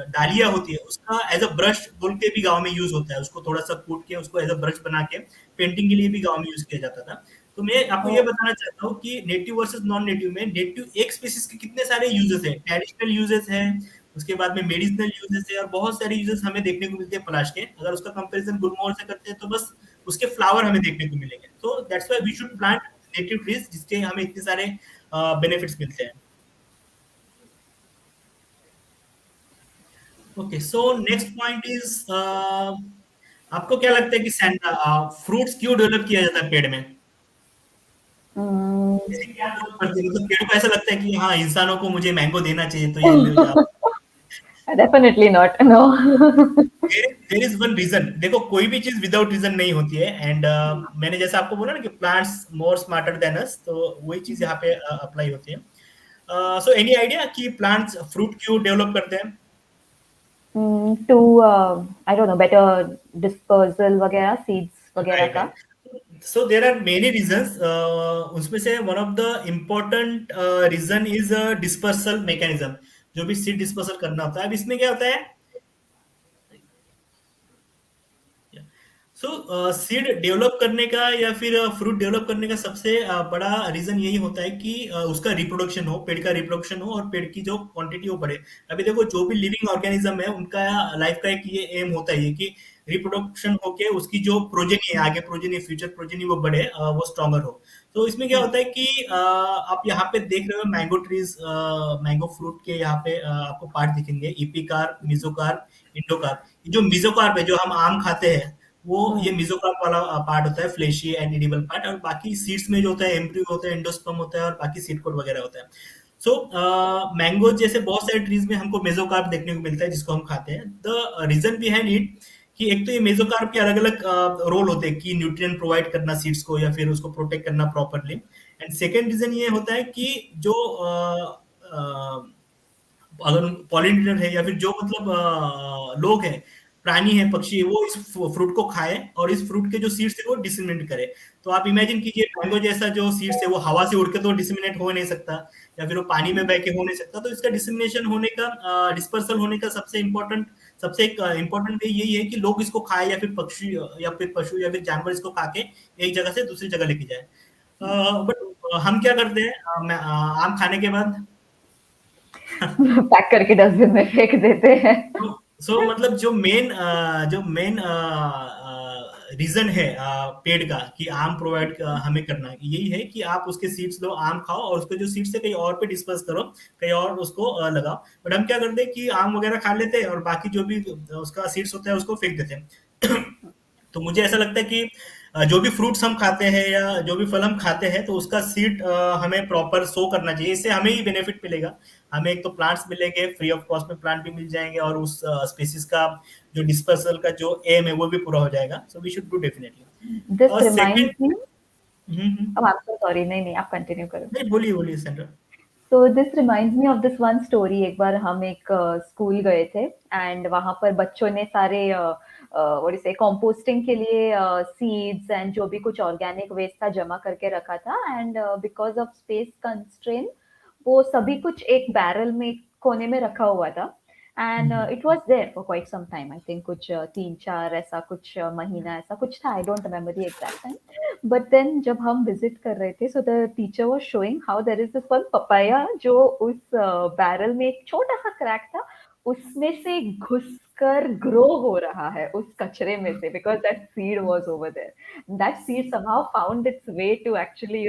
डालिया होती है उसका एज अ ब्रश बोल के भी गांव में यूज होता है। उसको थोड़ा सा कूट के उसको एज अ ब्रश बना के पेंटिंग के लिए भी गांव में यूज किया जाता था। तो मैं आपको ये Oh, बताना चाहता हूँ कि नेटिव वर्सेस नॉन नेटिव में नेटिव एक स्पीसीज के कितने सारे यूजेस हैं, ट्रेडिशनल यूजेस हैं, उसके बाद में मेडिसिनल यूजेस है और बहुत सारे यूजेस हमें देखने को मिलते हैं पलाश के। अगर उसका कंपैरिजन गुलमोहर से करते हैं तो बस उसके फ्लावर हमें देखने को मिलेंगे। तो that's why we should plant native trees जिसके हमें इतने सारे बेनिफिट्स मिलते हैं। Okay, so next point is, आपको क्या लगता है कि फ्रूट्स क्यों डेवलप किया जाता है पेड़ में? mm, ऐसे क्या जरूरत पड़ती है? मतलब पेड़ को ऐसा लगता है कि हाँ इंसानों को मुझे मैंगो देना चाहिए तो ये मिल जा। definitely not. No. There is one reason. देखो कोई भी चीज विदाउट रीजन नहीं होती है। एंड मैंने जैसा आपको बोला ना कि प्लांट्स मोर स्मार्टर देन अस, तो वही चीज यहाँ पे अप्लाई होती है। सो एनी आइडिया कि प्लांट्स फ्रूट क्यों डेवलप करते हैं? To I don't know, better dispersal वगैरह, seeds वगैरह राइट, का. Right. So there are many reasons. उसमें से one of the important reason is dispersal mechanism. जो भी सीड डिस्पर्सल करना होता है, अब इसमें क्या होता है, सो सीड डेवलप करने का या फिर फ्रूट डेवलप करने का सबसे बड़ा रीजन यही होता है कि उसका रिप्रोडक्शन हो, पेड़ का रिप्रोडक्शन हो और पेड़ की जो क्वांटिटी वो बढ़े। अभी देखो जो भी लिविंग ऑर्गेनिज्म है उनका लाइफ का एक ये एम होता है ये कि रिप्रोडक्शन होके उसकी जो प्रोजेनी है, आगे प्रोजेनी, फ्यूचर प्रोजेनी वो बढ़े, वो स्ट्रॉन्गर हो। तो इसमें क्या होता है कि आप यहाँ पे देख रहे हो मैंगो ट्रीज, मैंगो फ्रूट के यहाँ पे आपको पार्ट दिखेंगे, इपिकार, मिजोकार, इंडोकार। जो मिजोकार्प है जो हम आम खाते हैं वो ये हम्म. मिजोकार्प वाला पार्ट होता है, फ्लेशी एंड एडिबल पार्ट। और बाकी सीड्स में जो होता है एम्ब्रियो होता है, एंडोस्पर्म होता है और बाकी सीड कोड वगैरह होता है। सो मैंगो जैसे बहुत सारे ट्रीज में हमको मेजोकार्प देखने को मिलता है जिसको हम खाते हैं। द रीजन बिहाइंड इट कि एक तो ये मेजोकार्प के अलग अलग रोल होते हैं कि न्यूट्रिएंट प्रोवाइड करना सीड्स को या फिर उसको प्रोटेक्ट करना प्रॉपरली। एंड सेकेंड रीजन ये होता है कि जो अगर पॉलिनेटर है या फिर जो मतलब लोग हैं, प्राणी है, पक्षी है, वो इस फ्रूट को खाए और इस फ्रूट के जो सीड्स है वो डिसमिनेट करे। तो आप इमेजिन कीजिए मैंगो जैसा जो सीड्स है वो हवा से उड़ के तो डिसमिनेट हो नहीं सकता या फिर वो पानी में बह के हो नहीं सकता। तो इसका डिसमिनेशन होने का, डिस्पर्सल होने का सबसे एक इम्पोर्टेंट वे यही है कि लोग इसको खाए या फिर पक्षी या फिर पशु या फिर जानवर इसको खा के एक जगह से दूसरी जगह लेके जाए। बट हम क्या करते हैं, आम खाने के बाद पैक करके डस्टबिन में फेंक देते हैं. मतलब जो मेन रीजन है पेड़ का कि आम प्रोवाइड हमें करना है, यही है कि आप उसके सीड्स लो, आम खाओ और उसके जो सीड्स है कहीं और पे डिस्पर्स करो, कहीं और उसको लगाओ। बट हम क्या करते हैं कि आम वगैरह खा लेते हैं और बाकी जो भी उसका सीड्स होता है उसको फेंक देते हैं। तो मुझे ऐसा लगता है कि जो भी फ्रूट्स हम खाते हैं या जो भी फल हम खाते हैं तो उसका सीड हमें प्रॉपर शो करना चाहिए। इससे हमें ही बेनिफिट मिलेगा। हमें एक तो प्लांट्स मिलेंगे, फ्री ऑफ कॉस्ट में प्लांट भी मिल जाएंगे, और उस स्पीसीज का जो डिस्पर्सल का जो एम है वो भी पूरा हो जाएगा। So we should do definitely. This और second, reminds me, oh I am so sorry, नहीं नहीं, आप कंटिन्यू करो। नहीं बोलिए बोलिए सेंटर। तो this reminds me of this one story. एक बार हम एक स्कूल गए थे एंड वहां पर बच्चों ने सारे व्हाट इज से कंपोस्टिंग के लिए सीड्स एंड जो भी कुछ ऑर्गेनिक वेस्ट था जमा करके रखा था, and because of space constraint वो सभी कुछ एक बैरल में कोने में रखा हुआ था। And it was there for quite some time, I think कुछ 3-4 ऐसा कुछ महीना ऐसा कुछ था, I don't remember the exact time. But then जब हम विजिट कर रहे थे, so the teacher was showing how there is this one papaya जो उस बैरल में एक छोटा सा क्रैक था, उसमें से घुसकर ग्रो हो रहा है उस कचरे में से, because that seed was over there. That seed somehow found its way to actually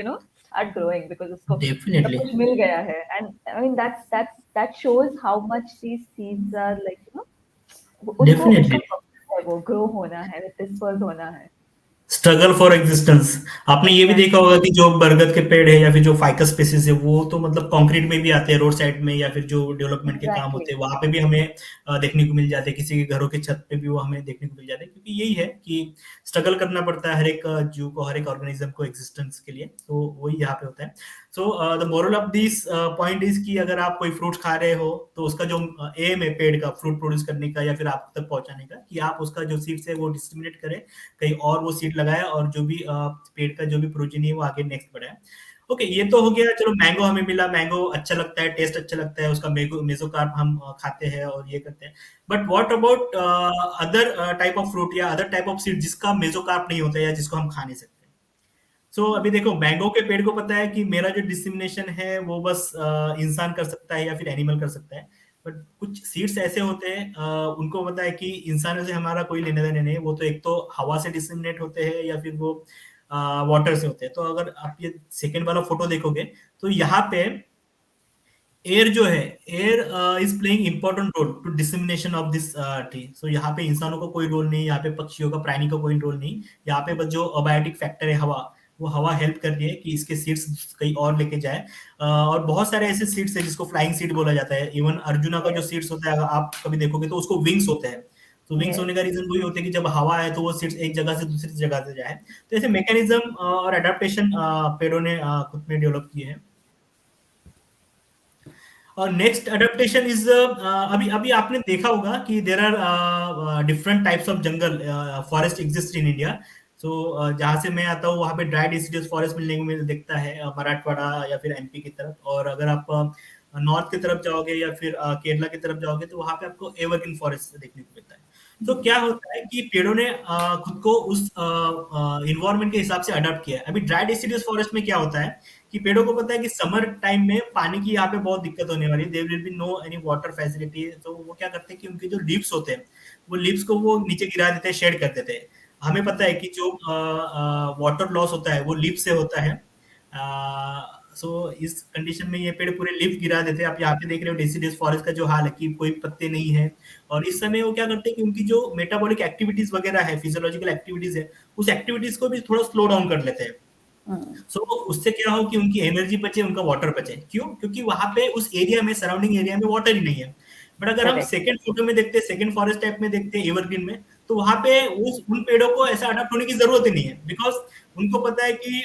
start growing, because उसको सब डेफिनेटली कुछ मिल गया है। And I mean that shows how much these seeds are like उनको उसका डेफिनेटली purpose है, वो ग्रो होना है, डिस्पर्स होना है। Struggle for existence. आपने ये भी देखा एग्जैक्टली। होगा कि जो बरगद के पेड़ है या फिर जो फाइकस स्पीसीज है वो तो मतलब कंक्रीट में भी आते हैं रोड साइड में, या फिर जो डेवलपमेंट के काम एग्जैक्टली। होते हैं वहां पे भी हमें देखने को मिल जाते हैं। किसी के घरों के छत पे भी वो हमें देखने को मिल जाते हैं, क्योंकि यही है कि स्ट्रगल करना पड़ता है हर एक जीव को, हर एक ऑर्गेनिज्म को एग्जिस्टेंस के लिए। तो वही यहाँ पे होता है। So the moral of this point is कि अगर आप कोई फ्रूट खा रहे हो तो उसका जो एम है पेड़ का फ्रूट प्रोड्यूस करने का या फिर आप तक पहुंचाने का, कि आप उसका जो सीड्स है वो डिस्ट्रीब्यूट करें कहीं और, वो सीड लगाए, और जो भी पेड़ का जो भी प्रोजीनी है वो आगे नेक्स्ट बढ़ाए। ओके, ये तो हो गया। चलो मैंगो हमें मिला, मैंगो अच्छा लगता है, टेस्ट अच्छा लगता है उसका, मैंगो मेसोकार्प हम खाते हैं और ये करते हैं। But what about other type of fruit या अदर टाइप ऑफ सीड जिसका मेसोकार्प नहीं होता है या जिसको हम खा नहीं सकते? सो अभी देखो, मैंगो के पेड़ को पता है कि मेरा जो डिसिमिनेशन है वो बस इंसान कर सकता है या फिर एनिमल कर सकता है। बट कुछ सीड्स ऐसे होते हैं उनको पता है कि इंसानों से हमारा कोई लेने देने नहीं है, वो तो एक तो हवा से डिसिमिनेट होते हैं या फिर वो वाटर से होते हैं। तो अगर आप ये सेकेंड वाला फोटो देखोगे तो यहाँ पे एयर जो है, air is playing important role to dissemination of this tree. So यहाँ पे इंसानों का कोई रोल नहीं, यहाँ पे पक्षियों का, प्राणी का कोई रोल नहीं। यहाँ पे बस जो अबायोटिक फैक्टर है हवा, वो हवा हेल्प कर रही है कि इसके सीड्स कहीं और लेके जाए। और बहुत सारे ऐसे सीड्स है जिसको फ्लाइंग सीड बोला जाता है। इवन अर्जुना का जो यस। सीड्स होता है अगर आप कभी देखोगे तो उसको विंग्स होते हैं। तो विंग्स यस। होने का रीजन वही होता है कि जब हवा है तो वो सीड्स एक जगह से दूसरी जगह से जाए। तो ऐसे मैकेनिज्म और अडेप्टेशन पेड़ों ने खुद में डेवलप किए हैं। और नेक्स्ट अडेप्टेशन इज, अभी अभी आपने देखा होगा कि there are different types of jungle forest exist in India. So जहाँ से मैं आता हूँ वहाँ पे ड्राई डिसीडियस फॉरेस्ट मिलने को मिल दिखता है मराठवाड़ा या फिर एमपी की तरफ। और अगर आप नॉर्थ की तरफ जाओगे या फिर केरला की तरफ जाओगे तो वहाँ पे आपको एवरग्रीन फॉरेस्ट देखने को मिलता है। तो क्या होता है कि पेड़ों ने खुद को उस इन्वायरमेंट के हिसाब से अडॉप्ट किया है। अभी ड्राई डिसीडियस फॉरेस्ट में क्या होता है कि पेड़ों को पता है कि समर टाइम में पानी की यहाँ पे बहुत दिक्कत होने वाली है, there will be no any water facility. तो वो क्या करते हैं कि उनके जो लीव्स होते हैं वो लीव्स को वो नीचे गिरा देते हैं, शेड कर देते हैं। हमें पता है कि जो वाटर लॉस होता है वो लीव से होता है। सो इस कंडीशन में ये पेड़ पूरे लीफ गिरा देते हैं। आप यहाँ पे देख रहे हो डेसिडियस फॉरेस्ट का जो हाल है कि कोई पत्ते नहीं है। और इस समय वो क्या करते हैं कि उनकी जो मेटाबॉलिक एक्टिविटीज वगैरह है, फिजियोलॉजिकल एक्टिविटीज है, उस एक्टिविटीज को भी थोड़ा स्लो डाउन कर लेते हैं। सो उससे क्या हो कि उनकी एनर्जी बचे, उनका वाटर बचे। क्यों? क्योंकि वहां पे उस एरिया में, सराउंडिंग एरिया में वाटर ही नहीं है। बट अगर हम करेक्ट। सेकंड फोटो में देखते हैं, सेकंड फॉरेस्ट टाइप में देखते हैं एवरग्रीन में, तो वहां पे उस उन पेड़ों को ऐसा अडॉप्ट होने की जरूरत ही नहीं है। बिकॉज उनको पता है कि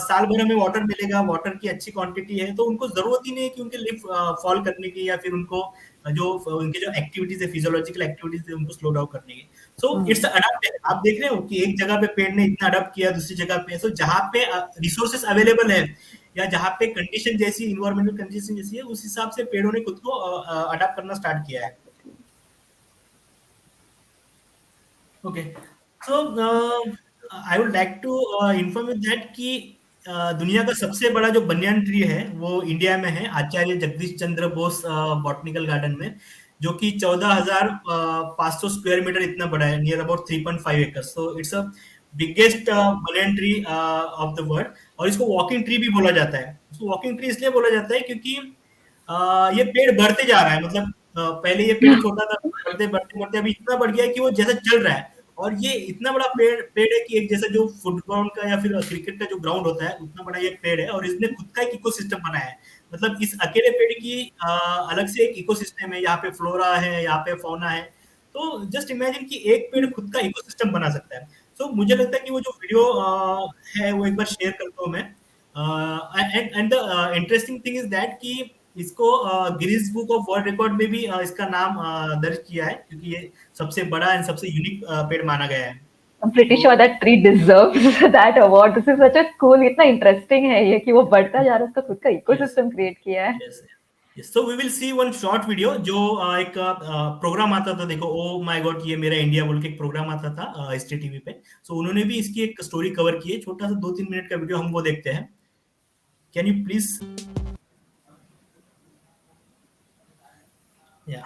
साल भर हमें वाटर मिलेगा, वाटर की अच्छी क्वांटिटी है, तो उनको जरूरत ही नहीं है कि उनके लिप फॉल करने की या फिर उनको जो उनके जो एक्टिविटीज है, फिजियोलॉजिकल एक्टिविटीज है, उनको स्लो डाउन करने की। So it's adopt. आप देख रहे हो कि एक जगह पे पेड़ ने इतना अडॉप्ट किया, दूसरी जगह पे, सो जहाँ पे रिसोर्सेस अवेलेबल है या जहाँ पे कंडीशन जैसी, इन्वायरमेंटल कंडीशन जैसी है, उस हिसाब से पेड़ों ने खुद को अडॉप्ट करना स्टार्ट किया है। Okay, so I would like to inform you that कि दुनिया का सबसे बड़ा जो बनियान ट्री है वो इंडिया में है, आचार्य जगदीश चंद्र बोस बॉटनिकल गार्डन में, जो कि 14,500 स्क्वायर मीटर इतना बड़ा है, नियर अबाउट 3.5 एकड़। So it's a biggest banyan tree of the world. और इसको वॉकिंग ट्री भी बोला जाता है। इसको वॉकिंग ट्री इसलिए बोला जाता है क्योंकि ये पेड़ बढ़ते जा रहा है। मतलब पहले ये पेड़ छोटा था, बढ़ते बढ़ते बढ़ते अभी इतना बढ़ गया है कि वो जैसा चल रहा है। और ये इतना बड़ा पेड़ है कि एक जैसा जो फुटबॉल का या फिर क्रिकेट का जो ग्राउंड होता है उतना बड़ा ये पेड़ है, और इसने खुद का एक इकोसिस्टम बनाया है। मतलब इस अकेले पेड़ की अलग से एक इकोसिस्टम है, यहाँ पे फ्लोरा है, यहाँ पे फौना है। तो जस्ट इमेजिन कि एक पेड़ खुद का इकोसिस्टम बना सकता है। तो मुझे लगता है कि वो जो वीडियो है वो एक बार शेयर करता हूँ मैं। And the interesting thing is that कि इसको Guinness book of world record में भी इसका नाम दर्ज किया है, क्योंकि ये सबसे बड़ा एंड सबसे यूनिक पेड़ माना गया है। I'm pretty तो sure that tree deserves that award. This is such a cool, इतना इंटरेस्टिंग है ये कि वो बढ़ता जा रहा है, उसका खुद का यस, इकोसिस्टम क्रिएट किया है. Yes, yes. So we will see one short video जो एक प्रोग्राम आता था, देखो ओ माय गॉड ये मेरा इंडिया बोल के एक प्रोग्राम आता था एस टी टीवी पे। सो उन्होंने भी इसकी एक स्टोरी कवर की है, छोटा सा 2-3 मिनट का वीडियो, हम वो देखते हैं। Can you please? या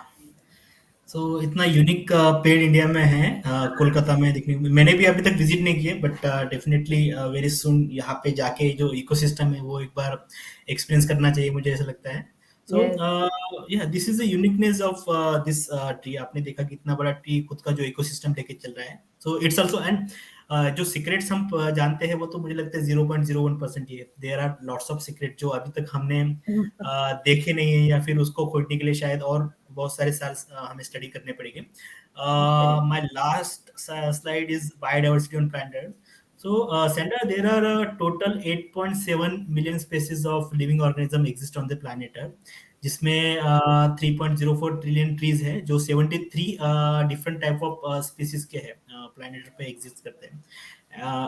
सो इतना यूनिक पेड़ इंडिया में है, कोलकाता में देखने को। मैंने भी अभी तक विजिट नहीं किए, बट डेफिनेटली वेरी सुन यहाँ पे जाके जो इकोसिस्टम है वो एक बार एक्सपीरियंस करना चाहिए, मुझे ऐसा लगता है। सो Yes. या this is the uniqueness of this tree. आपने देखा कि इतना बड़ा ट्री खुद का जो इकोसिस्टम लेके चल रहा है। सो इट्स ऑल्सो एंड जो सीक्रेट्स हम जानते हैं वो तो मुझे लगता है 0.01% ही है। There are lots of secret जो अभी तक हमने देखे नहीं है, या फिर उसको खोजने के लिए शायद और बहुत सारे साल हमें स्टडी करने पड़ेंगे। Correct. My last slide is biodiversity on planet Earth. So, Sandra, there are a total 8.7 million species of living organism exist on the planet Earth, जिसमें 3.04 ट्रिलियन ट्रीज है, जो 73 डिफरेंट टाइप ऑफ स्पीसीज के हैं planet पे exist करते हैं।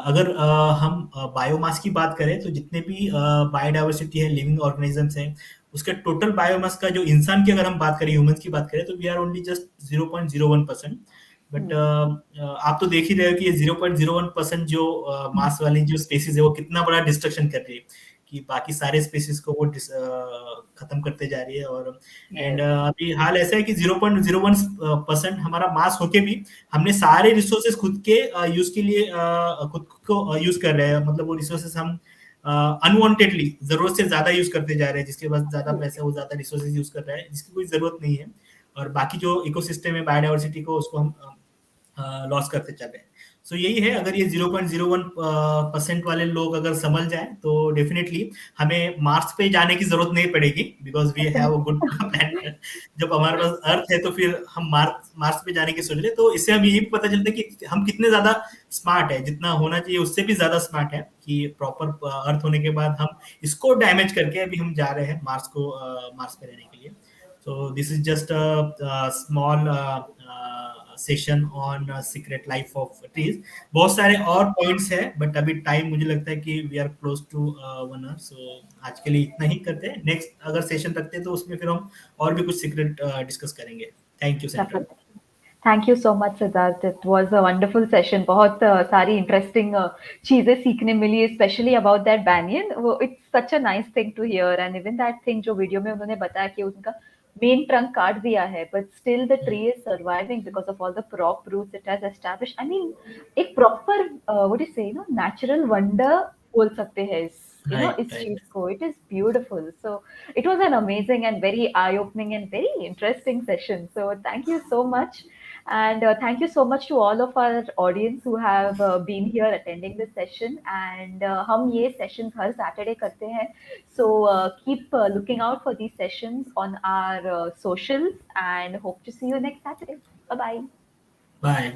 अगर हम बायोमास की बात करें तो जितने भी बायोडाइवर्सिटी है, लिविंग ऑर्गेनिजम्स हैं, उसके टोटल बायोमास का जो इंसान की अगर हम बात करें, ह्यूमंस की बात करें, तो we are only just 0.01%। But आप तो देख ही रहे हो कि ये 0.01% जो मास वाली जो स्पेसीज है वो कितना बड़ा डिस्ट्रक्शन कर रही है, कि बाकी सारे स्पेसीज को वो खत्म करते जा रही है। और एंड Yes. अभी हाल ऐसा है कि 0.01% हमारा मास होके भी हमने सारे रिसोर्सेज खुद के यूज के लिए खुद को यूज कर रहे हैं। मतलब वो रिसोर्सेज हम अनवांटेडली जरूरत से ज्यादा यूज करते जा रहे हैं, जिसके पास ज्यादा पैसा वो ज्यादा रिसोर्सेज यूज कर रहा है जिसकी कोई जरूरत नहीं है। और बाकी जो इकोसिस्टम है, बायोडाइवर्सिटी को, उसको हम लॉस करते चल रहे हैं। सो यही है, अगर ये 0.01% वाले लोग अगर समझ जाए तो डेफिनेटली हमें मार्स पे जाने की जरूरत नहीं पड़ेगी, because we have a good planet. जब हमारे पास अर्थ है तो फिर हम मार्स मार्स पे जाने की सोच रहे हैं। तो इससे हमें ये भी पता चलता है कि हम कितने ज्यादा स्मार्ट है, जितना होना चाहिए उससे भी ज्यादा स्मार्ट है, कि प्रॉपर अर्थ होने के बाद हम इसको डैमेज करके अभी हम जा रहे हैं मार्स को, मार्स पे रहने के लिए। So this is just a small session on secret life of trees. बहुत सारे और पॉइंट्स है, बट अभी टाइम मुझे लगता है कि we are close to 1 hour। So आज के लिए इतना ही करते हैं। नेक्स्ट अगर सेशन रखते हैं तो उसमें फिर हम और भी कुछ सीक्रेट डिस्कस करेंगे। Thank you Sandra. Definitely. Thank you so much, Siddharth. It was a wonderful session. बहुत सारी interesting चीजें सीखने मिली, especially about that banyan. वो it's such a nice thing to hear, and even that thing जो video में उन्होंने बताया कि उनका मेन ट्रंक काट दिया है, but still the tree is surviving because of all the crop roots it has established. I mean, एक proper what do you say, natural wonder बोल सकते हैं इस राइट, इस चीज राइट। को. It is beautiful. So it was an amazing and very eye-opening and very interesting session. So thank you so much. And thank you so much to all of our audience who have been here attending this session. And हम ये sessions हर Saturday करते हैं. So keep looking out for these sessions on our socials and hope to see you next Saturday. Bye bye. Bye.